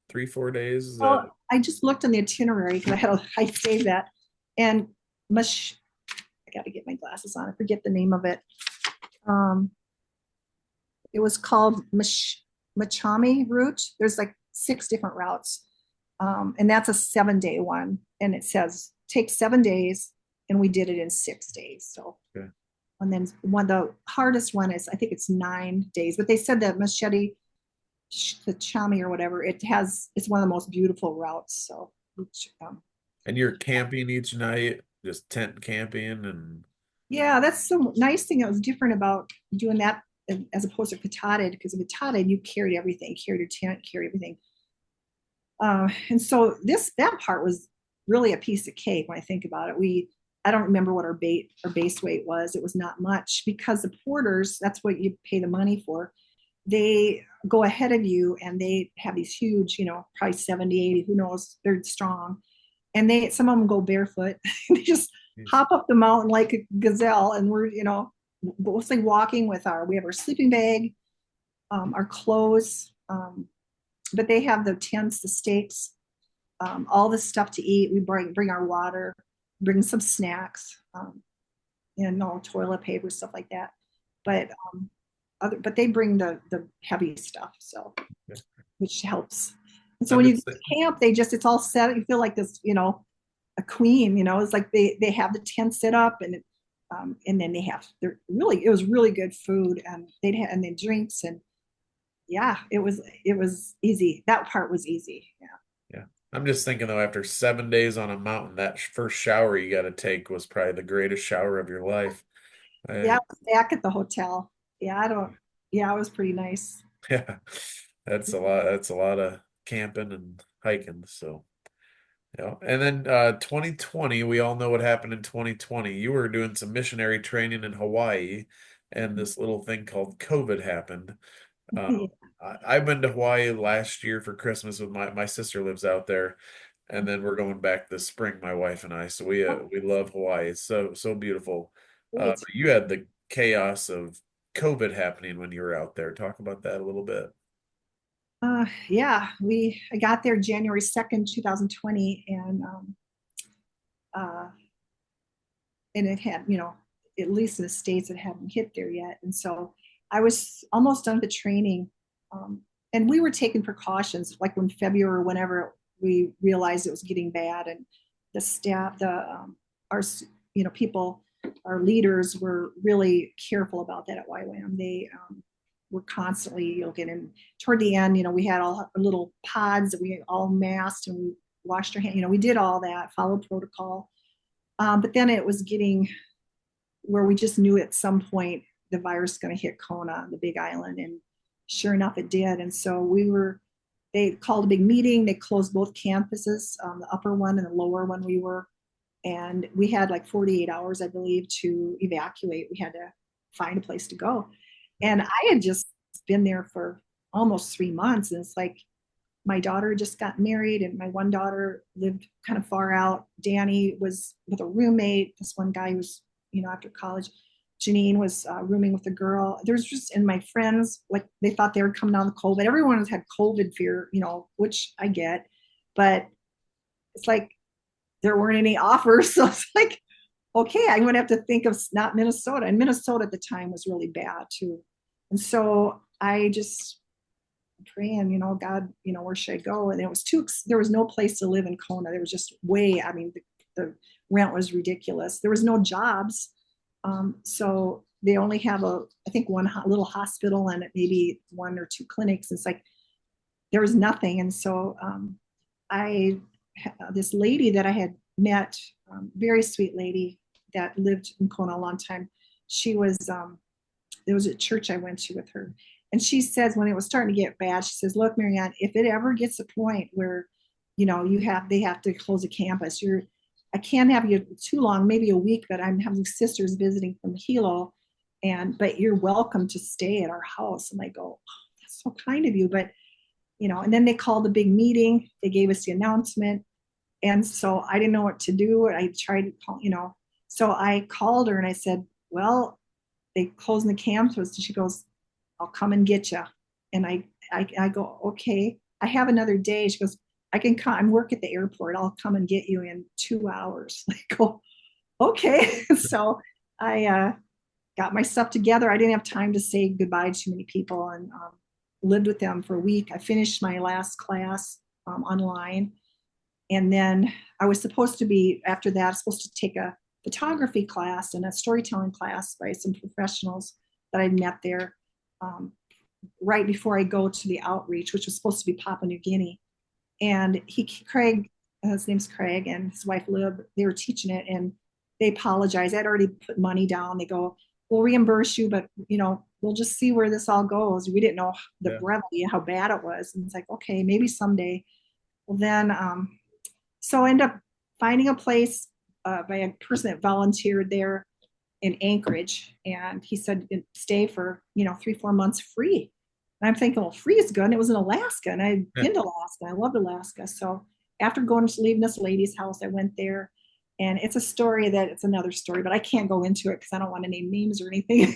3, 4 days? Is that Well, I just looked on the itinerary, because I saved that, and mush. I got to get my glasses on. I forget the name of it. Um, it was called Machami route. There's like 6 different routes, and that's a 7-day one. And it says take 7 days, and we did it in 6 days. So, okay? and then the hardest one is, I think it's 9 days. But they said that Machete, the Chami or whatever, it's one of the most beautiful routes. So, And you're camping each night, just tent camping, and yeah, that's the nice thing that was different about doing that as opposed to Katahdin, because in Katahdin you carried everything, carried your tent, carried everything. And so that part was really a piece of cake when I think about it. I don't remember what our base weight was. It was not much, because the porters, that's what you pay the money for. They go ahead of you, and they have these huge, probably 70, 80, who knows, they're strong. And some of them go barefoot. They just hop up the mountain like a gazelle. And we're, mostly walking we have our sleeping bag, our clothes, but they have the tents, the stakes, all the stuff to eat. We bring our water, bring some snacks, and no toilet paper, stuff like that. But but they bring the heavy stuff, so yeah. which helps. And so I'm when you just camp, it's all set. You feel like this, a queen. It's like they have the tent set up, and then it was really good food, and and then drinks, and yeah, it was easy. That part was easy. Yeah. yeah. I'm just thinking though, after 7 days on a mountain, that first shower you got to take was probably the greatest shower of your life. Yeah, I I, was back at the hotel. Yeah, I don't, yeah, it was pretty nice. yeah, that's a lot. That's a lot of camping and hiking. So, yeah. And then 2020, we all know what happened in 2020. You were doing some missionary training in Hawaii, and this little thing called COVID happened. Yeah, I've been to Hawaii last year for Christmas with my sister lives out there, and then we're going back this spring, my wife and I. So we love Hawaii. It's so beautiful. great. But you had the chaos of COVID happening when you were out there. Talk about that a little bit. Yeah, I got there January 2nd, 2020, uh, and it had, at least in the States, it hadn't hit there yet. And so I was almost done with the training. And we were taking precautions, like when February or whenever we realized it was getting bad, and the staff, our, people, our leaders were really careful about that at YWAM. They were constantly looking, and toward the end, we had all our little pods that we all masked and we washed our hands. We did all that, followed protocol. But then it was getting where we just knew at some point the virus was going to hit Kona, the big island, and sure enough, it did. And so they called a big meeting. They closed both campuses, the upper one and the lower one we were. And we had like 48 hours, I believe, to evacuate. We had to find a place to go. And I had just been there for almost 3 months. And it's like my daughter just got married, and my one daughter lived kind of far out. Danny was with a roommate. This one guy who was, after college. Janine was rooming with a girl. There's just, and my friends, like they thought they were coming down with COVID. Everyone had COVID fear, which I get, but it's like there weren't any offers. So it's like, okay, I'm going to have to think of not Minnesota. And Minnesota at the time was really bad too. And so I just praying, God, where should I go? And there was no place to live in Kona. There was just I mean, the rent was ridiculous. There was no jobs. So they only have I think one little hospital and maybe one or two clinics. It's like there was nothing. And so this lady that I had met, very sweet lady that lived in Kona a long time. She was, there was a church I went to with her. And she says, when it was starting to get bad, she says, look, Mary Ann, if it ever gets a point where, they have to close a campus, I can't have you too long, maybe a week, but I'm having sisters visiting from Hilo, but you're welcome to stay at our house. And I go, oh, that's so kind of you. But, and then they called the big meeting. They gave us the announcement. And so I didn't know what to do. I tried to call, so I called her and I said, well, they closing the campus. She goes, I'll come and get you. And I go, okay, I have another day. She goes, I can come, I'm work at the airport. I'll come and get you in 2 hours. I go, okay. So I got my stuff together. I didn't have time to say goodbye to too many people, and lived with them for a week. I finished my last class online. And then I was supposed to be, after that, I was supposed to take a photography class and a storytelling class by some professionals that I met there, right before I go to the outreach, which was supposed to be Papua New Guinea. And Craig, his name's Craig, and his wife Lib, they were teaching it, and they apologized. I'd already put money down. They go, we'll reimburse you, but we'll just see where this all goes. We didn't know the Yeah. brevity, how bad it was. And it's like, okay, maybe someday. Well, then, so I end up finding a place by a person that volunteered there in Anchorage, and he said stay for 3-4 months free. And I'm thinking, well, free is good. And it was in Alaska, and I'd been to Alaska. I loved Alaska. So after leaving this lady's house, I went there, and it's a story that it's another story, but I can't go into it because I don't want to name names or anything.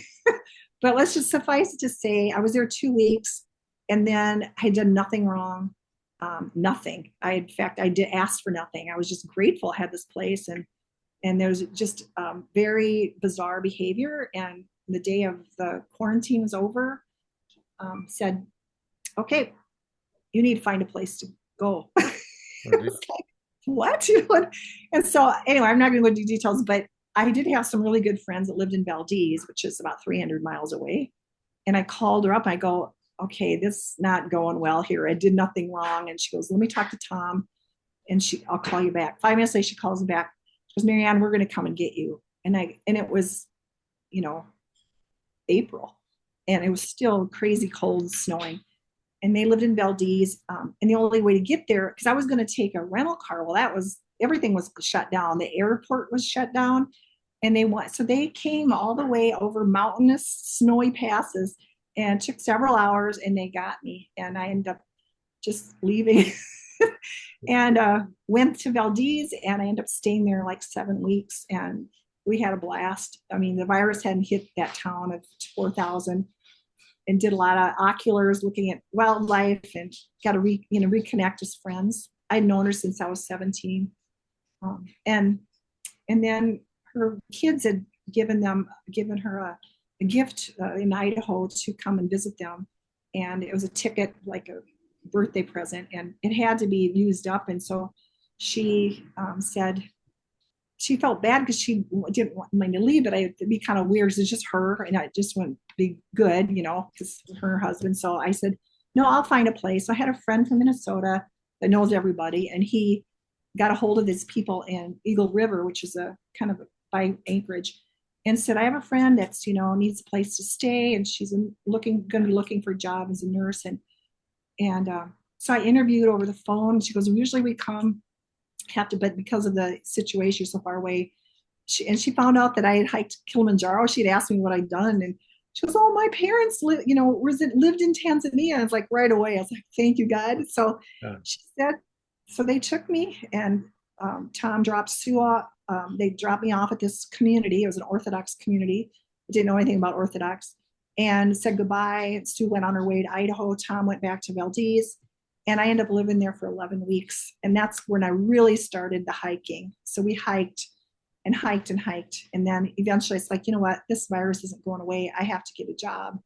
But let's just suffice it to say, I was there 2 weeks, and then I did nothing wrong. Nothing. In fact, I did ask for nothing. I was just grateful I had this place, and there's just very bizarre behavior. And the day of the quarantine was over, said, okay, you need to find a place to go. It's like, what? And so anyway, I'm not going to go into details, but I did have some really good friends that lived in Valdez, which is about 300 miles away. And I called her up. I go, okay, this is not going well here. I did nothing wrong. And she goes, let me talk to Tom. and I'll call you back. 5 minutes later, she calls me back. She goes, Mary Ann, we're going to come and get you. And it was, you know, April, and it was still crazy cold, snowing. And they lived in Valdez. And the only way to get there, because I was going to take a rental car. Well, everything was shut down. The airport was shut down. And so they came all the way over mountainous, snowy passes and took several hours, and they got me. And I ended up just leaving and went to Valdez, and I ended up staying there like 7 weeks, and we had a blast. I mean, the virus hadn't hit that town of 4,000, and did a lot of oculars looking at wildlife, and got to reconnect as friends. I'd known her since I was 17. And then her kids had given her a gift in Idaho to come and visit them. And it was a ticket, like a birthday present, and it had to be used up. And so she said she felt bad because she didn't want me to leave, but it'd be kind of weird because it's just her, and I just wouldn't be good, because her husband. So I said, no, I'll find a place. So I had a friend from Minnesota that knows everybody, and he got a hold of these people in Eagle River, which is a kind of by Anchorage, and said, I have a friend that's, needs a place to stay, and she's going to be looking for a job as a nurse. And so I interviewed over the phone. She goes, usually we have to, but because of the situation so far away, she found out that I had hiked Kilimanjaro. She'd asked me what I'd done, and she goes, oh, my parents lived in Tanzania. I was like, right away, I was like, thank you, God. So yeah. She said, so they took me, and Tom dropped Sue off. They dropped me off at this community. It was an Orthodox community. I didn't know anything about Orthodox, and said goodbye. Sue went on her way to Idaho. Tom went back to Valdez, and I ended up living there for 11 weeks. And that's when I really started the hiking. So we hiked and hiked and hiked. And then eventually it's like, you know what, this virus isn't going away. I have to get a job.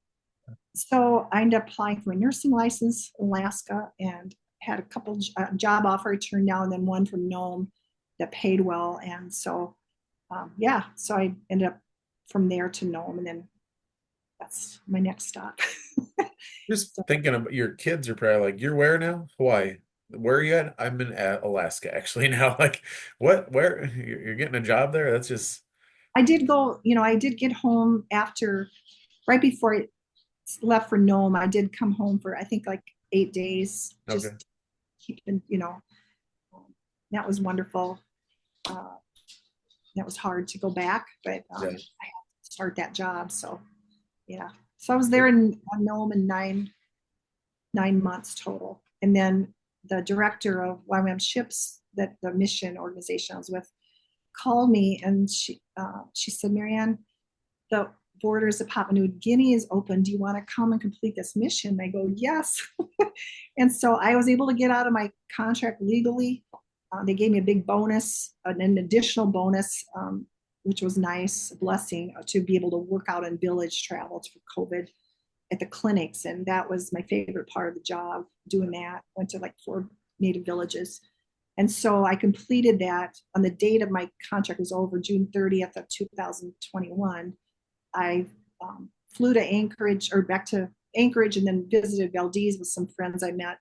So I ended up applying for a nursing license in Alaska, and had a couple job offer I turned down, and then one from Nome that paid well. And so, so I ended up from there to Nome, and then that's my next stop. Just thinking about your kids are probably like, you're where now? Hawaii. Where are you at? I'm in Alaska actually now. Like, where you're getting a job there? That's just. I did go, I did get home right before I left for Nome. I did come home for, I think, like 8 days, just okay. keeping, that was wonderful. That was hard to go back, but I had to start that job. So, yeah. So I was there in Nome in 9 months total. And then the director of YWAM Ships, that the mission organization I was with, called me, and she said, Mary Ann, the borders of Papua New Guinea is open. Do you want to come and complete this mission? I go, yes. And so I was able to get out of my contract legally. They gave me a big bonus, an additional bonus, which was nice, a blessing, to be able to work out in village travel for COVID at the clinics. And that was my favorite part of the job, doing that. Went to like 4 native villages. And so I completed that on the date of my contract was over, June 30th of 2021. I flew to Anchorage, or back to Anchorage, and then visited Valdez with some friends I met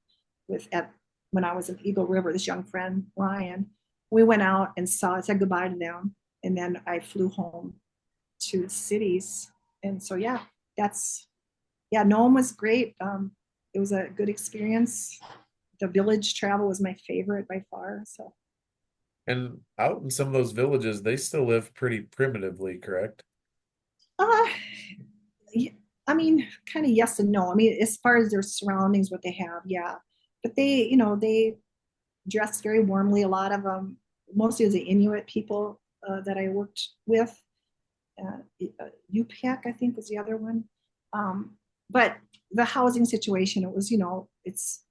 when I was in Eagle River, this young friend, Ryan. We went out and said goodbye to them. And then I flew home to the cities. And so, Nome was great. It was a good experience. The village travel was my favorite by far. So. And out in some of those villages, they still live pretty primitively, correct? I mean, kind of yes and no. I mean, as far as their surroundings, what they have, yeah. But they dress very warmly. A lot of them, mostly the Inuit people that I worked with. UPEC, I think, was the other one. But the housing situation, it was, it's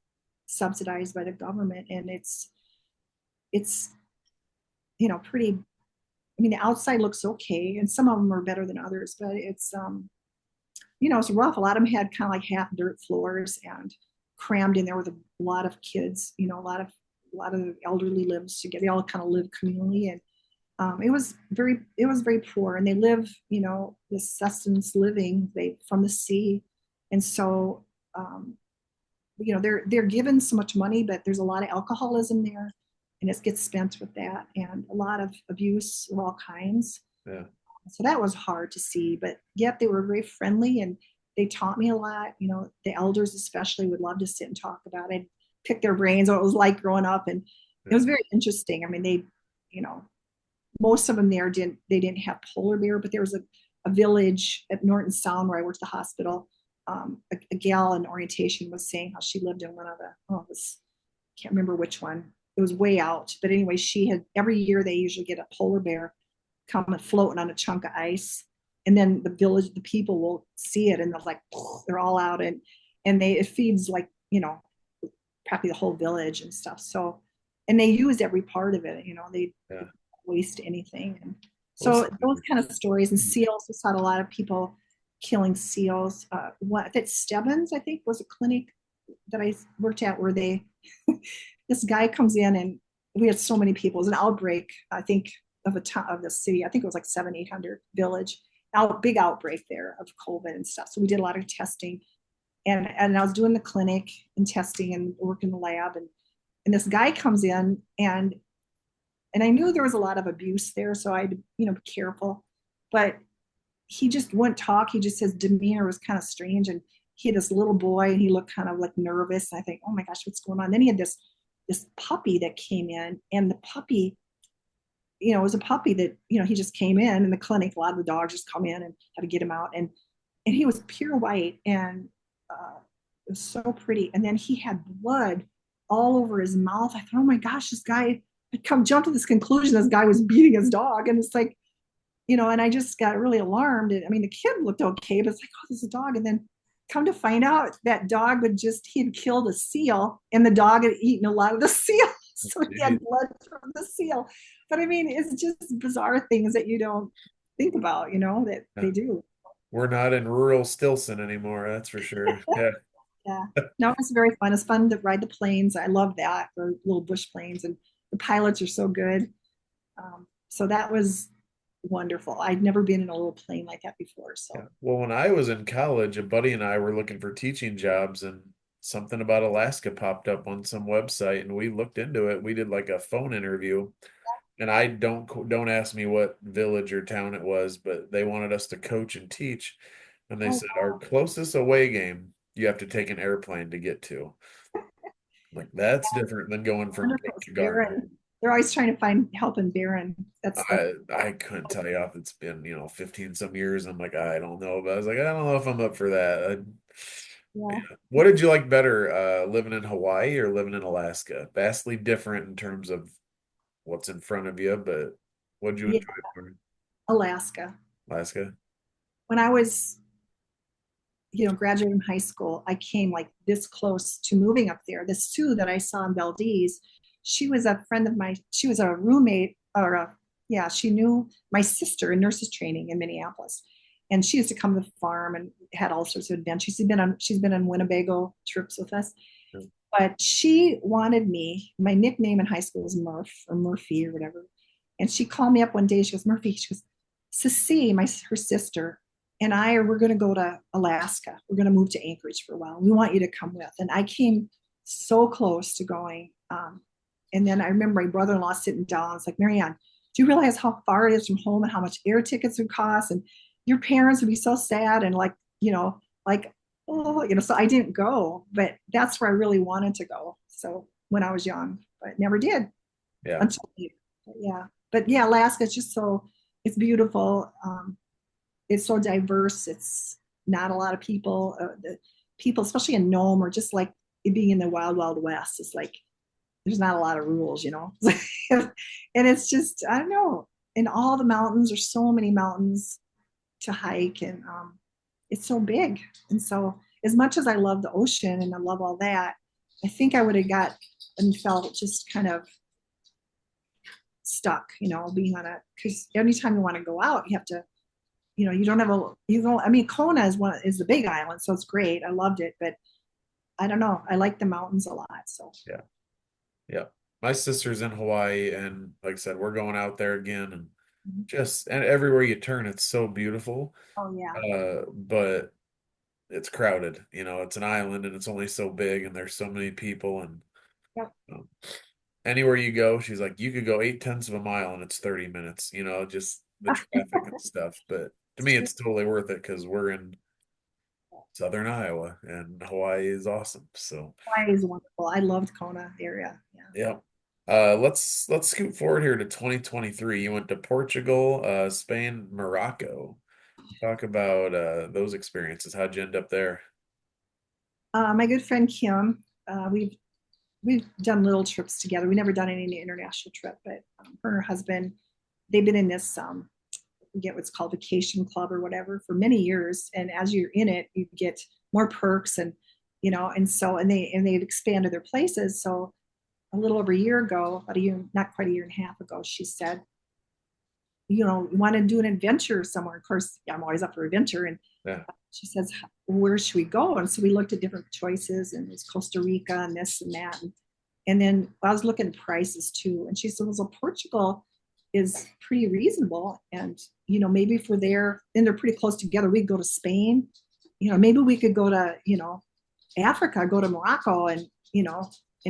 subsidized by the government, and it's pretty. I mean, the outside looks okay, and some of them are better than others, but it's it's rough. A lot of them had kind of like half dirt floors and crammed in there with a lot of kids. A lot of elderly lives together. They all kind of live communally, and it was very poor. And they live, this sustenance living from the sea, and so they're given so much money, but there's a lot of alcoholism there, and it gets spent with that and a lot of abuse of all kinds. Yeah. So that was hard to see, but yet they were very friendly and they taught me a lot. You know, the elders especially would love to sit and talk about it, pick their brains on what it was like growing up. And it Yeah. was very interesting. I mean, they, you know, most of them there didn't have polar bear, but there was a village at Norton Sound where I worked at the hospital. A gal in orientation was saying how she lived in one of the, oh, it was, can't remember which one. It was way out. But anyway, she had every year they usually get a polar bear come floating on a chunk of ice. And then the village, the people will see it and they're like, they're all out and it feeds like, you know, probably the whole village and stuff. So, and they used every part of it, you know, they Yeah. waste anything. And Well, so those kind of stories and seals, we saw a lot of people killing seals. What that Stebbins, I think, was a clinic that I worked at where they this guy comes in and we had so many people. It was an outbreak, I think, of a ton of the city. I think it was like 700-800 village big outbreak there of COVID and stuff. So we did a lot of testing, and I was doing the clinic and testing and working the lab, and this guy comes in and I knew there was a lot of abuse there, so I'd be careful, but he just wouldn't talk. He just his demeanor was kind of strange, and he had this little boy, and he looked kind of like nervous. And I think, oh my gosh, what's going on? And then he had this puppy that came in, and the puppy, it was a puppy that he just came in the clinic. A lot of the dogs just come in and had to get him out, and he was pure white and it was so pretty. And then he had blood all over his mouth. I thought, oh my gosh, this guy had come jump to this conclusion. This guy was beating his dog, and it's like, and I just got really alarmed. And I mean, the kid looked okay, but it's like, oh, this is a dog. And then come to find out that dog he had killed a seal and the dog had eaten a lot of the seal. So he had blood from the seal. But I mean, it's just bizarre things that you don't think about, that yeah. they do. We're not in rural Stilson anymore, that's for sure. Yeah. Yeah. No, it's very fun. It's fun to ride the planes. I love that, the little bush planes, and the pilots are so good. So that was wonderful. I'd never been in a little plane like that before. So, Yeah. Well, when I was in college, a buddy and I were looking for teaching jobs, and something about Alaska popped up on some website, and we looked into it. We did like a phone interview, and I don't ask me what village or town it was, but they wanted us to coach and teach, and they oh, said our closest away game you have to take an airplane to get to. Like that's different than going from wonderful. Britt It's to Garden. barren. They're always trying to find help in barren. That's the I couldn't tell you if it's been 15 some years. I'm like, I don't know, but I was like, I don't know if I'm up for that. yeah. Yeah. What did you like better, living in Hawaii or living in Alaska? Vastly different in terms of what's in front of you, but what did you Yeah, enjoy more? Alaska. Alaska? When I was, graduating high school, I came like this close to moving up there. The Sue that I saw in Valdez, she was a friend of mine. She was a roommate, yeah, she knew my sister in nurses training in Minneapolis. And she used to come to the farm and had all sorts of adventures. She's been on Winnebago trips with us. But she wanted me, my nickname in high school was Murph or Murphy or whatever. And she called me up one day. She goes, Murphy, she goes, Sissy, her sister, and we're going to go to Alaska. We're going to move to Anchorage for a while. We want you to come with. And I came so close to going. And then I remember my brother-in-law sitting down. I was like, Mary Ann, do you realize how far it is from home and how much air tickets would cost? And your parents would be so sad and like, oh, so I didn't go, but that's where I really wanted to go. So when I was young, but never did Yeah. until later. Yeah. But yeah, Alaska is just it's beautiful. It's so diverse. It's not a lot of people. The people, especially in Nome, are just like it being in the wild, wild west. It's like there's not a lot of rules. And it's just I don't know. In all the mountains, there's so many mountains to hike, and it's so big. And so, as much as I love the ocean and I love all that, I think I would have got and felt just kind of stuck, being on it. Because anytime you want to go out, you have to you don't have I mean, Kona is the big island, so it's great. I loved it, but I don't know. I like the mountains a lot. So Yeah. Yeah. My sister's in Hawaii, and like I said, we're going out there again, and and everywhere you turn, it's so beautiful. oh yeah, But it's crowded. It's an island and it's only so big, and there's so many people, and yep. um, anywhere you go, she's like, you could go 8/10 of a mile and it's 30 minutes, just the traffic and stuff. But to me, it's totally worth it because we're in southern Iowa and Hawaii is awesome. So, Hawaii is wonderful. I loved Kona area. Yeah. yeah. Let's scoot forward here to 2023. You went to Portugal, Spain, Morocco. Talk about those experiences. How'd you end up there? My good friend Kim, we've done little trips together. We never done any international trip, but her and her husband, they've been in this I forget what's called vacation club or whatever for many years. And as you're in it, you get more perks and they've expanded their places. So a little over a year ago, about a year, not quite a year and a half ago, she said, you want to do an adventure somewhere. Of course, yeah, I'm always up for adventure. And Yeah. she says, where should we go? And so we looked at different choices, and it was Costa Rica and this and that. And then I was looking at prices too. And she said, well, Portugal is pretty reasonable. And, maybe if we're there and they're pretty close together, we'd go to Spain. Maybe we could go to, Africa, go to Morocco and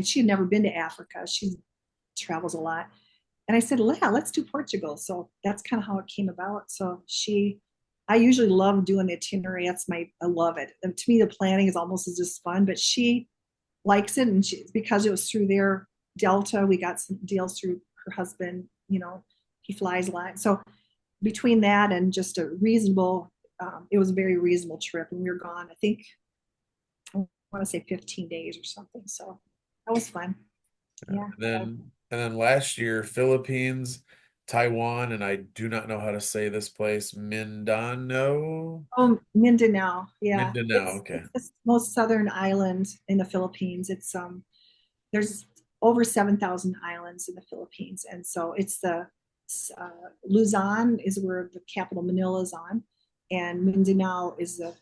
she had never been to Africa. She travels a lot. And I said, yeah, let's do Portugal. So that's kind of how it came about. I usually love doing the itinerary. I love it. And to me, the planning is almost as just fun, but she likes it. And because it was through their Delta, we got some deals through her husband, he flies a lot. So between that and just it was a very reasonable trip. And we were gone, I think, I want to say 15 days or something. So that was fun. Yeah. And then last year, Philippines, Taiwan, and I do not know how to say this place, Mindanao. Oh, Mindanao. Yeah. Mindanao, It's okay. it's the most southern island in the Philippines. There's over 7,000 islands in the Philippines. And so it's uh, Luzon is where the capital Manila is on, and Mindanao is the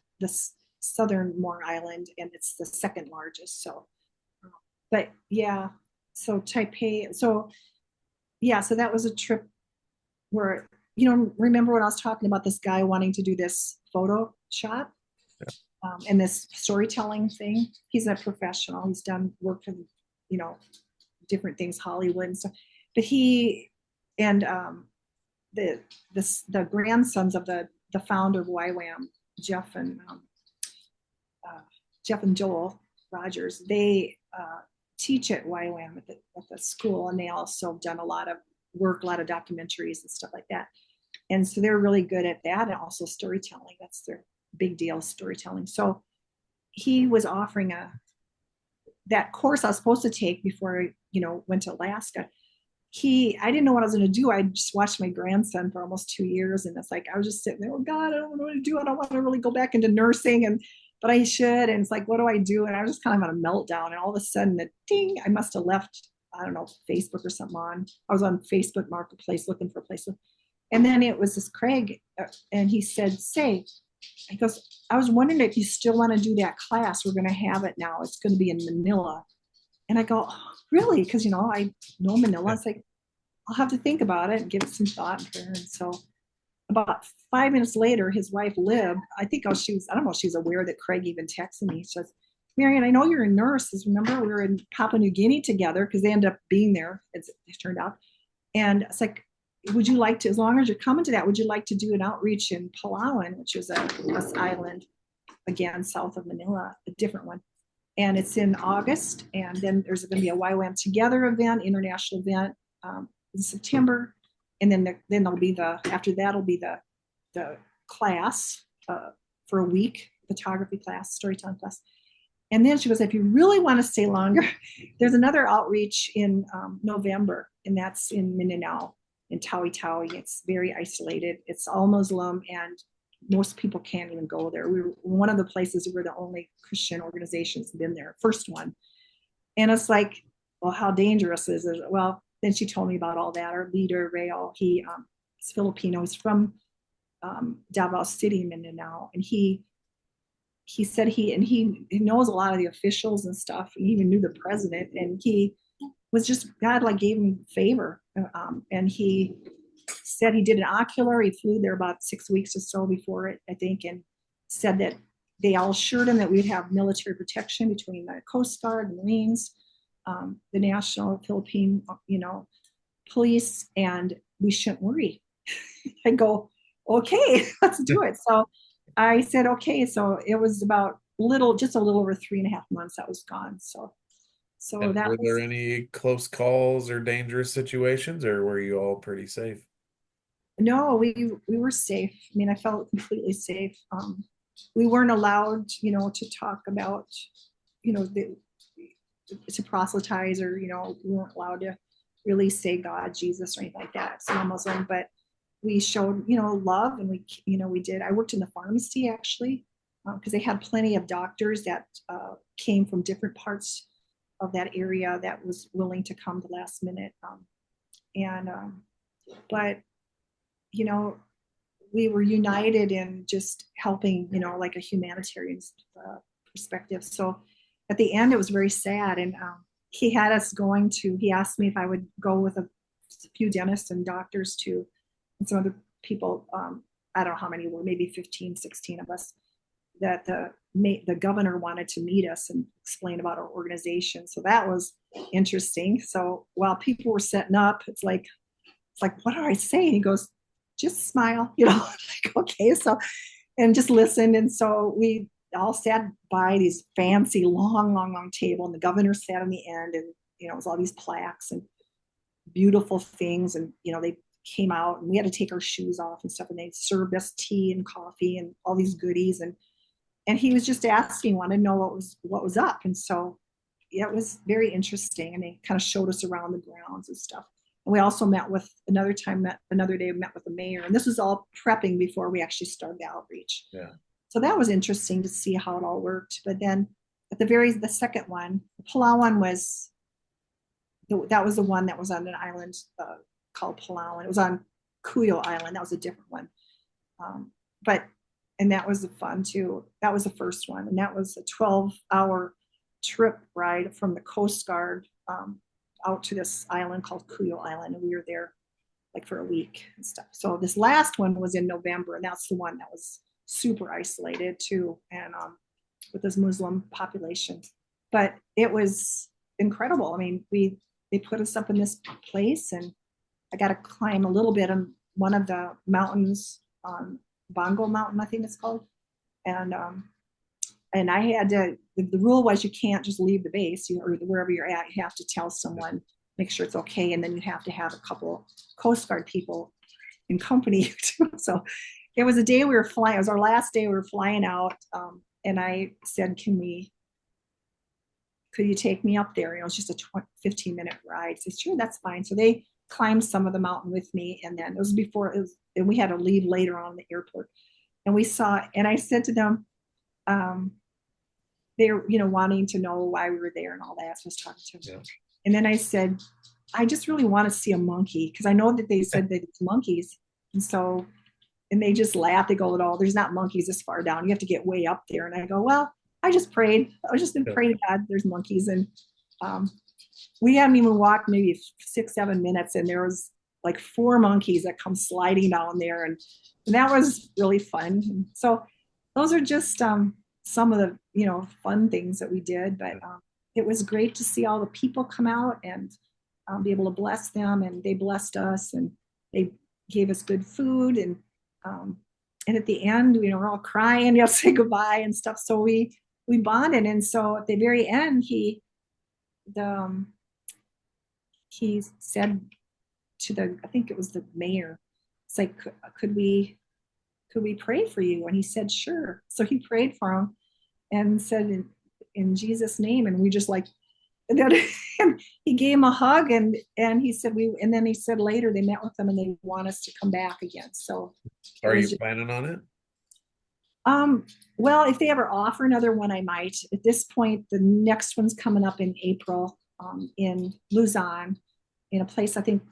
southernmost island, and it's the second largest. So, but yeah, so Taipei. So yeah, so that was a trip where, remember when I was talking about this guy wanting to do this Photoshop and this storytelling thing? He's a professional. He's done work for, you know, different things, Hollywood and stuff. But he and the the grandsons of the founder of YWAM, Jeff and Jeff and Joel Rogers, they teach at YWAM at the school, and they also have done a lot of work, a lot of documentaries and stuff like that. And so they're really good at that, and also storytelling. That's their big deal, storytelling. So he was offering that course I was supposed to take before I, went to Alaska. I didn't know what I was going to do. I just watched my grandson for almost 2 years, and it's like I was just sitting there, oh God, I don't know what to do. I don't want to really go back into nursing, but I should. And it's like, what do I do? And I was just kind of on a meltdown. And all of a sudden, the ding, I must have left, I don't know, Facebook or something on. I was on Facebook Marketplace looking for a place. And then it was this Craig, and he said, he goes, I was wondering if you still want to do that class. We're going to have it now. It's going to be in Manila. And I go, oh, really? Because, I know Manila. It's like, I'll have to think about it and give it some thought. And so about 5 minutes later, his wife, Lib, I don't know if she was aware that Craig even texted me. She says, Mary Ann, I know you're a nurse. Remember, we were in Papua New Guinea together because they ended up being there, as it turned out. And it's like, would you like to, as long as you're coming to that, would you like to do an outreach in Palawan, which is a island, again, south of Manila, a different one. And it's in August. And then there's going to be a YWAM Together event, international event in September. And then there'll be after that'll be the class for a week, photography class, storytelling class. And then she goes, if you really want to stay longer, there's another outreach in November, and that's in Mindanao, in Tawi Tawi. It's very isolated. It's all Muslim, and most people can't even go there. We were one of the places where the only Christian organizations have been there, first one. And it's like, well, how dangerous is it? Well, then she told me about all that. Our leader, Rayo, he's Filipino. He's from Davao City, Mindanao, and he said he knows a lot of the officials and stuff. He even knew the president, and he was just, God like gave him favor. And he said he did an ocular. He flew there about 6 weeks or so before it, I think, and said that they all assured him that we'd have military protection between the Coast Guard, the Marines, the National Philippine, police, and we shouldn't worry. I go, okay, let's do it. So I said, okay. So it was about just a little over 3.5 months that was gone. So And that were there was, any close calls or dangerous situations, or were you all pretty safe? no, we were safe. I mean, I felt completely safe. We weren't allowed, to talk about, the, to proselytize, or, we weren't allowed to really say God, Jesus, or anything like that. So I'm Muslim, but we showed, love, and we did. I worked in the pharmacy actually, because they had plenty of doctors that came from different parts of that area that was willing to come the last minute. And but you know, we were united in just helping, like a humanitarian perspective. So at the end, it was very sad. And he asked me if I would go with a few dentists and doctors to, and some other people, I don't know how many were, maybe 15, 16 of us, that the governor wanted to meet us and explain about our organization. So that was interesting. So while people were setting up, it's like, what do I say? And he goes, just smile, like, okay. So, and just listen. And so we all sat by these fancy, long, long, long table, and the governor sat on the end, and, it was all these plaques and beautiful things. And, they came out, and we had to take our shoes off and stuff. And they served us tea and coffee and all these goodies. And he was just asking, wanted to know what was up. And so, yeah, it was very interesting. And they kind of showed us around the grounds and stuff. And we also met another day, met with the mayor. And this was all prepping before we actually started the outreach. Yeah. So that was interesting to see how it all worked. But then at the second one, the Palau one that was the one that was on an island called Palau. And it was on Cuyo Island. That was a different one. But and that was fun too. That was the first one. And that was a 12-hour trip ride from the Coast Guard out to this island called Cuyo Island. And we were there like for a week and stuff. So this last one was in November, and that's the one that was super isolated too, and with this Muslim population. But it was incredible. I mean, they put us up in this place, and I got to climb a little bit on one of the mountains on Bongo Mountain, I think it's called. And I had to, the rule was you can't just leave the base, or wherever you're at. You have to tell someone, make sure it's okay. And then you have to have a couple Coast Guard people in company too. So it was a day we were flying. It was our last day. We were flying out. And I said, could you take me up there? It was just a 15-minute ride. I said, sure, that's fine. So they climbed some of the mountain with me. And then and we had to leave later on in the airport. And and I said to them, they were, wanting to know why we were there and all that. So I was talking to them. Yeah. And then I said, I just really want to see a monkey, because I know that they said that it's monkeys. And they just laughed. They go, oh, there's not monkeys this far down. You have to get way up there. And I go, well, I just prayed. I was just going to pray to God there's monkeys. And we hadn't even walked maybe 6-7 minutes, and there was like 4 monkeys that come sliding down there. And that was really fun. And so those are just some of the, fun things that we did. But it was great to see all the people come out and be able to bless them. And they blessed us, and they gave us good food. And at the end, we're all crying, say goodbye and stuff. So we bonded. And so at the very end, he said to I think it was the mayor, it's like, could we pray for you? And he said, sure. So he prayed for him and said, in Jesus' name. And we just like, and then he gave him a hug, and he said and then he said later they met with them, and they want us to come back again. So are you planning on it? Well, if they ever offer another one, I might. At this point, the next one's coming up in April, in Luzon, in a place I think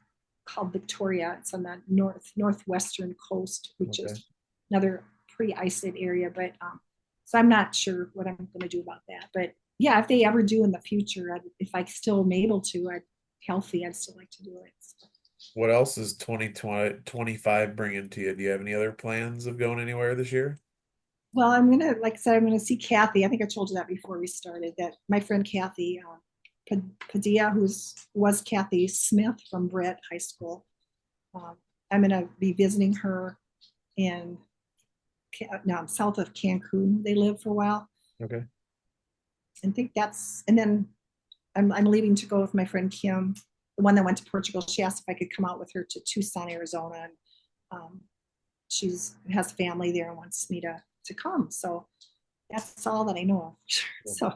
called Victoria. It's on the northwestern coast, which is another pretty isolated area. But so I'm not sure what I'm going to do about that. But yeah, if they ever do in the future, if I still am able to, I'd still like to do it. So. What else is 2025 bringing to you? Do you have any other plans of going anywhere this year? Well, like I said, I'm gonna see Kathy. I think I told you that before we started. That my friend Kathy, Padilla, was Kathy Smith from Britt High School. I'm going to be visiting her in now south of Cancun. They lived for a while. Okay. And think and then I'm leaving to go with my friend Kim, the one that went to Portugal. She asked if I could come out with her to Tucson, Arizona. And has family there and wants me to come. So that's all that I know of. So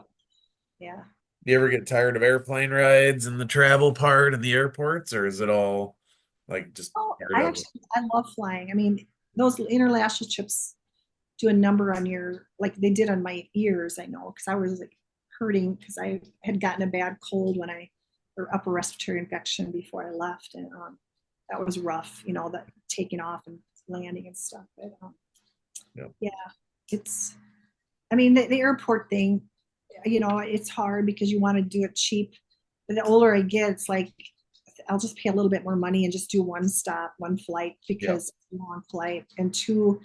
yeah. Do you ever get tired of airplane rides and the travel part and the airports, or is it all like just Oh, part of it? I love flying. I mean, those international trips do a number on your, like they did on my ears, I know, because I was like hurting because I had gotten a bad cold or upper respiratory infection before I left. And that was rough, that taking off and landing and stuff. But Yeah. yeah, I mean, the airport thing, it's hard because you want to do it cheap. But the older I get, it's like, I'll just pay a little bit more money and just do one stop, one flight because it's a long flight. And two,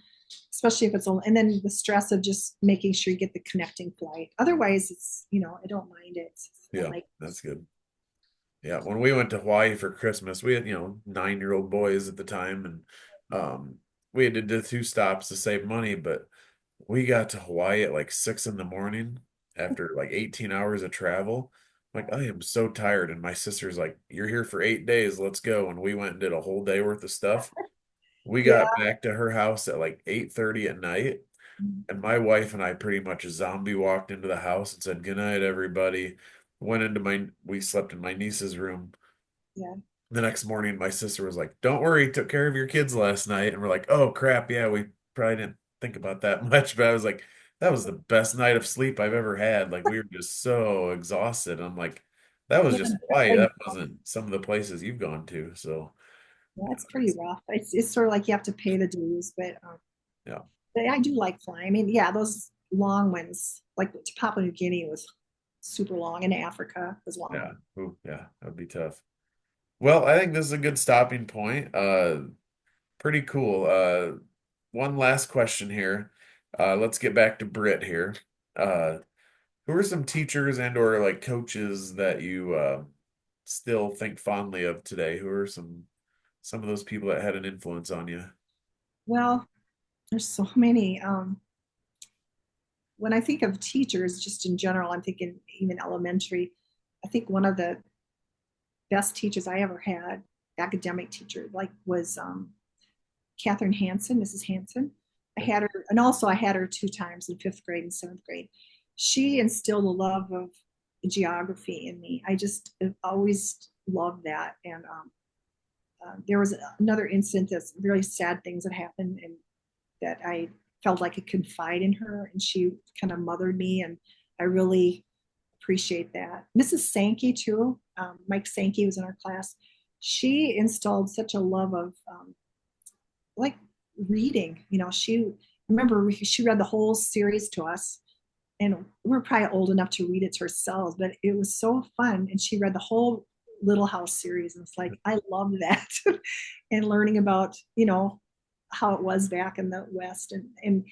especially if it's only, and then the stress of just making sure you get the connecting flight. Otherwise, it's, I don't mind it. Yeah, that's good. Yeah, when we went to Hawaii for Christmas, we had, 9-year-old boys at the time, and we had to do 2 stops to save money, but we got to Hawaii at like 6 in the morning after like 18 hours of travel. Like, I am so tired. And my sister's like, "You're here for 8 days. Let's go." And we went and did a whole day worth of stuff. We Yeah. got back to her house at like 8:30 at night. And my wife and I pretty much zombie walked into the house and said, "Good night, everybody." We slept in my niece's room. Yeah. The next morning, my sister was like, "Don't worry, took care of your kids last night." And we're like, "Oh crap, yeah, we probably didn't think about that much." But I was like, that was the best night of sleep I've ever had. Like we were just so exhausted. I'm like, that was Yeah, just Hawaii. That wasn't some of the places you've gone to. So it's pretty rough. It's sort of like you have to pay the dues, yeah. but I do like flying. I mean, yeah, those long ones, like to Papua New Guinea was super long, and Africa was Yeah. long. Ooh, yeah, that'd be tough. Well, I think this is a good stopping point. Pretty cool. One last question here. Let's get back to Britt here. Uh, who are some teachers and or like coaches that you still think fondly of today? Who are some of those people that had an influence on you? Well, there's so many. When I think of teachers, just in general, I'm thinking even elementary. I think one of the best teachers I ever had, academic teacher, like was Catherine Hansen, Mrs. Hansen. I had her, and also I had her 2 times in 5th grade and 7th grade. She instilled a love of geography in me. I just always loved that. And there was another incident that's really sad things that happened, and that I felt like I could confide in her, and she kind of mothered me, and I really appreciate that. Mrs. Sankey too. Mike Sankey was in our class. She installed such a love of like reading. She remember she read the whole series to us, and we're probably old enough to read it to ourselves, but it was so fun. And she read the whole Little House series, and it's like I love that, and learning about how it was back in the West, and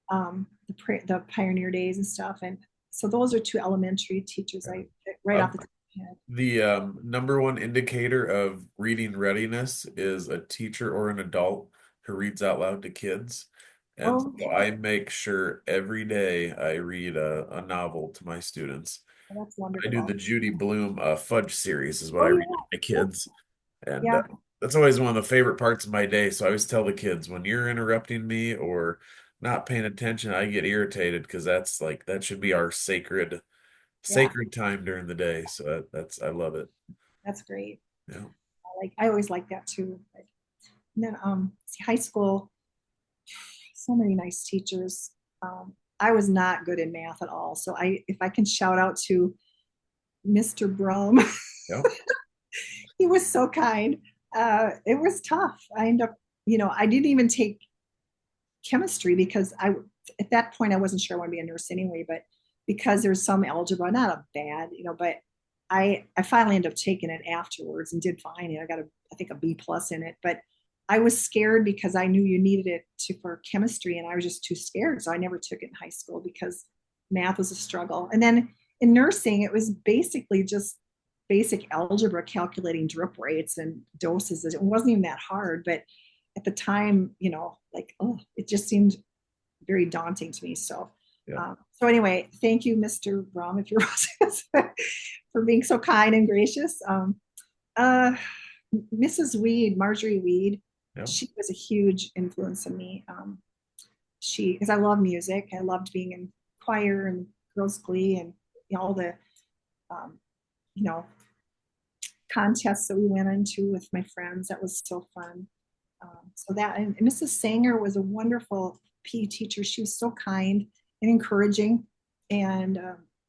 the pioneer days and stuff. And so those are 2 elementary teachers I right off the top of my head. The number one indicator of reading readiness is a teacher or an adult who reads out loud to kids. And Oh, so I make sure every day I read a novel to my students. that's I do the wonderful. Judy Bloom Fudge series is what I Oh read to my yeah, kids. And yeah, that's always one of the favorite parts of my day. So I always tell the kids when you're interrupting me or not paying attention, I get irritated because that should be our yeah. sacred time during the day. So I love it. That's great. Yeah. I always like that too. And then high school, so many nice teachers. I was not good in math at all, so if I can shout out to Mr. Brum, Yeah. he was so kind. It was tough. I ended up, I didn't even take chemistry because at that point I wasn't sure I wanted to be a nurse anyway, but because there's some algebra, not a bad, but I finally ended up taking it afterwards and did fine. And I got I think a B+ in it, but I was scared because I knew you needed it for chemistry, and I was just too scared. So I never took it in high school because math was a struggle. And then in nursing, it was basically just basic algebra calculating drip rates and doses. It wasn't even that hard, but at the time, like, oh, it just seemed very daunting to me. Yeah. So anyway, thank you, Mr. Brom, if you're for being so kind and gracious. Uh, Mrs. Weed, Marjorie Weed, Yeah. she was a huge influence on me. Because I love music, I loved being in choir and girls' glee and all the, um, you know, contests that we went into with my friends. That was so fun. So that, and Mrs. Sanger was a wonderful PE teacher. She was so kind and encouraging. And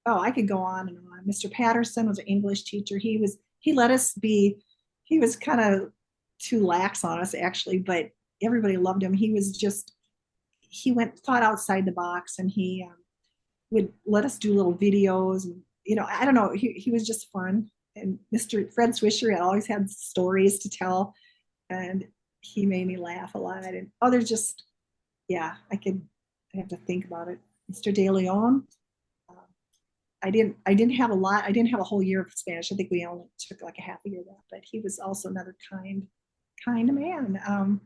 oh, I could go on and on. Mr. Patterson was an English teacher. He let us be, he was kind of too lax on us actually, but everybody loved him. He thought outside the box, and he would let us do little videos. And, I don't know, he was just fun. And Mr. Fred Swisher had always had stories to tell, and he made me laugh a lot. And there's just, yeah, I have to think about it. Mr. De Leon, uh, I didn't have a lot. I didn't have a whole year of Spanish. I think we only took like a half a year of that, but he was also another kind man.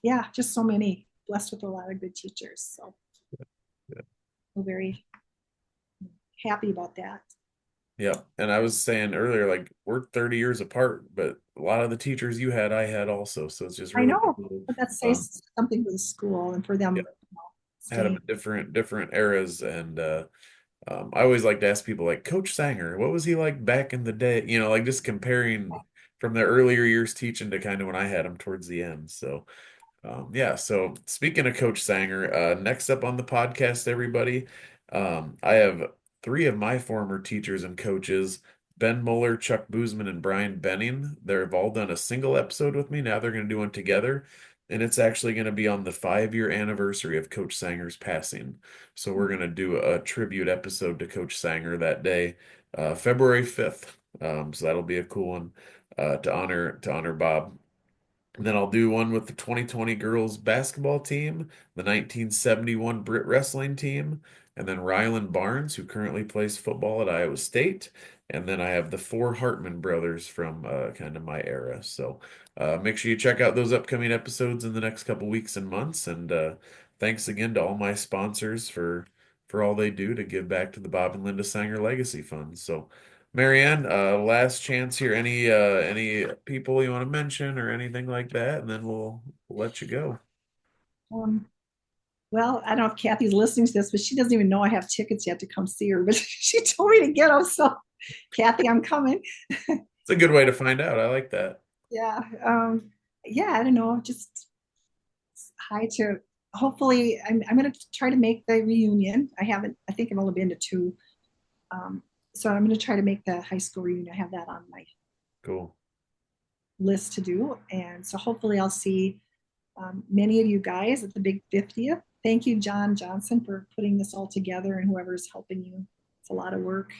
Yeah, just so many, blessed with a lot of good teachers. So Yeah. we're very happy about that. Yeah. And I was saying earlier, like we're 30 years apart, but a lot of the teachers you had, I had also. So it's just I really know, cool. but that says something for the school and for them, Yeah. Had them staying. in different eras. And I always like to ask people like Coach Sanger, what was he like back in the day? Like just comparing from the earlier years teaching to kind of when I had him towards the end. So yeah, so speaking of Coach Sanger, next up on the podcast, everybody, I have three of my former teachers and coaches, Ben Muller, Chuck Buseman, and Brian Benning. They've all done a single episode with me. Now they're going to do one together, and it's actually going to be on the 5-year anniversary of Coach Sanger's passing. So we're going to do a tribute episode to Coach Sanger that day, February 5th. So that'll be a cool one to honor Bob. And then I'll do one with the 2020 girls basketball team, the 1971 Britt wrestling team, and then Rylan Barnes, who currently plays football at Iowa State. And then I have the four Hartman brothers from kind of my era. So make sure you check out those upcoming episodes in the next couple weeks and months. And thanks again to all my sponsors for all they do to give back to the Bob and Linda Sanger Legacy Fund. So Mary Ann, last chance here. Any people you want to mention or anything like that, and then we'll let you go. Um, well, I don't know if Kathy's listening to this, but she doesn't even know I have tickets yet to come see her. But she told me to get them. So, Kathy, I'm coming. It's a good way to find out. I like that. Yeah. Yeah, I don't know. Just hi to, hopefully, I'm going to try to make the reunion. I think I've only been to two. So I'm going to try to make the high school reunion. I have that on my Cool. list to do. And so hopefully I'll see many of you guys at the big 50th. Thank you, John Johnson, for putting this all together, and whoever's helping you. It's a lot of work.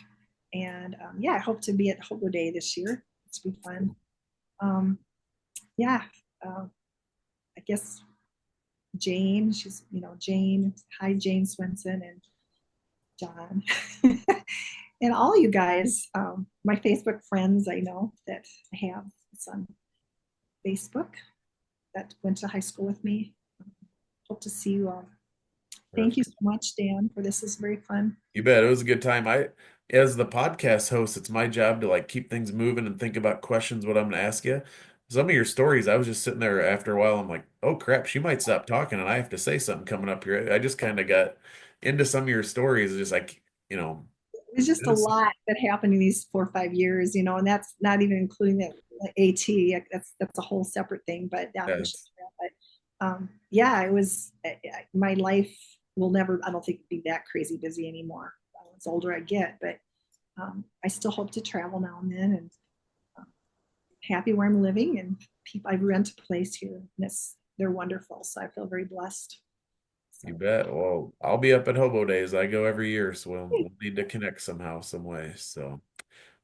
And yeah, I hope to be at Hobo Day this year. It's be fun. Um, yeah, I guess Jane, Jane. Hi, Jane Swenson and John. And all you guys, my Facebook friends I know that I have. It's on Facebook that went to high school with me. Hope to see you all. Thank you so much, Dan, for this. Is very fun. You bet. It was a good time. As the podcast host, it's my job to like keep things moving and think about questions, what I'm going to ask you. Some of your stories, I was just sitting there after a while. I'm like, oh crap, she might stop talking and I have to say something coming up here. I just kind of got into some of your stories, just like, you know, There's just it a is- lot that happened in these 4 or 5 years, and that's not even including the AT. That's a whole separate thing, but that was yes, just but yeah, it was my life will never, I don't think, be that crazy busy anymore as older I get, but I still hope to travel now and then, and um, happy where I'm living, and people, I rent a place here, and they're wonderful, so I feel very blessed. you So bet. Well, I'll be up at Hobo Days. I go every year, so we'll need to connect somehow, some way. So,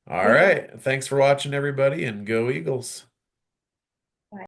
all thank you. right. Thanks for watching, everybody, and go Eagles.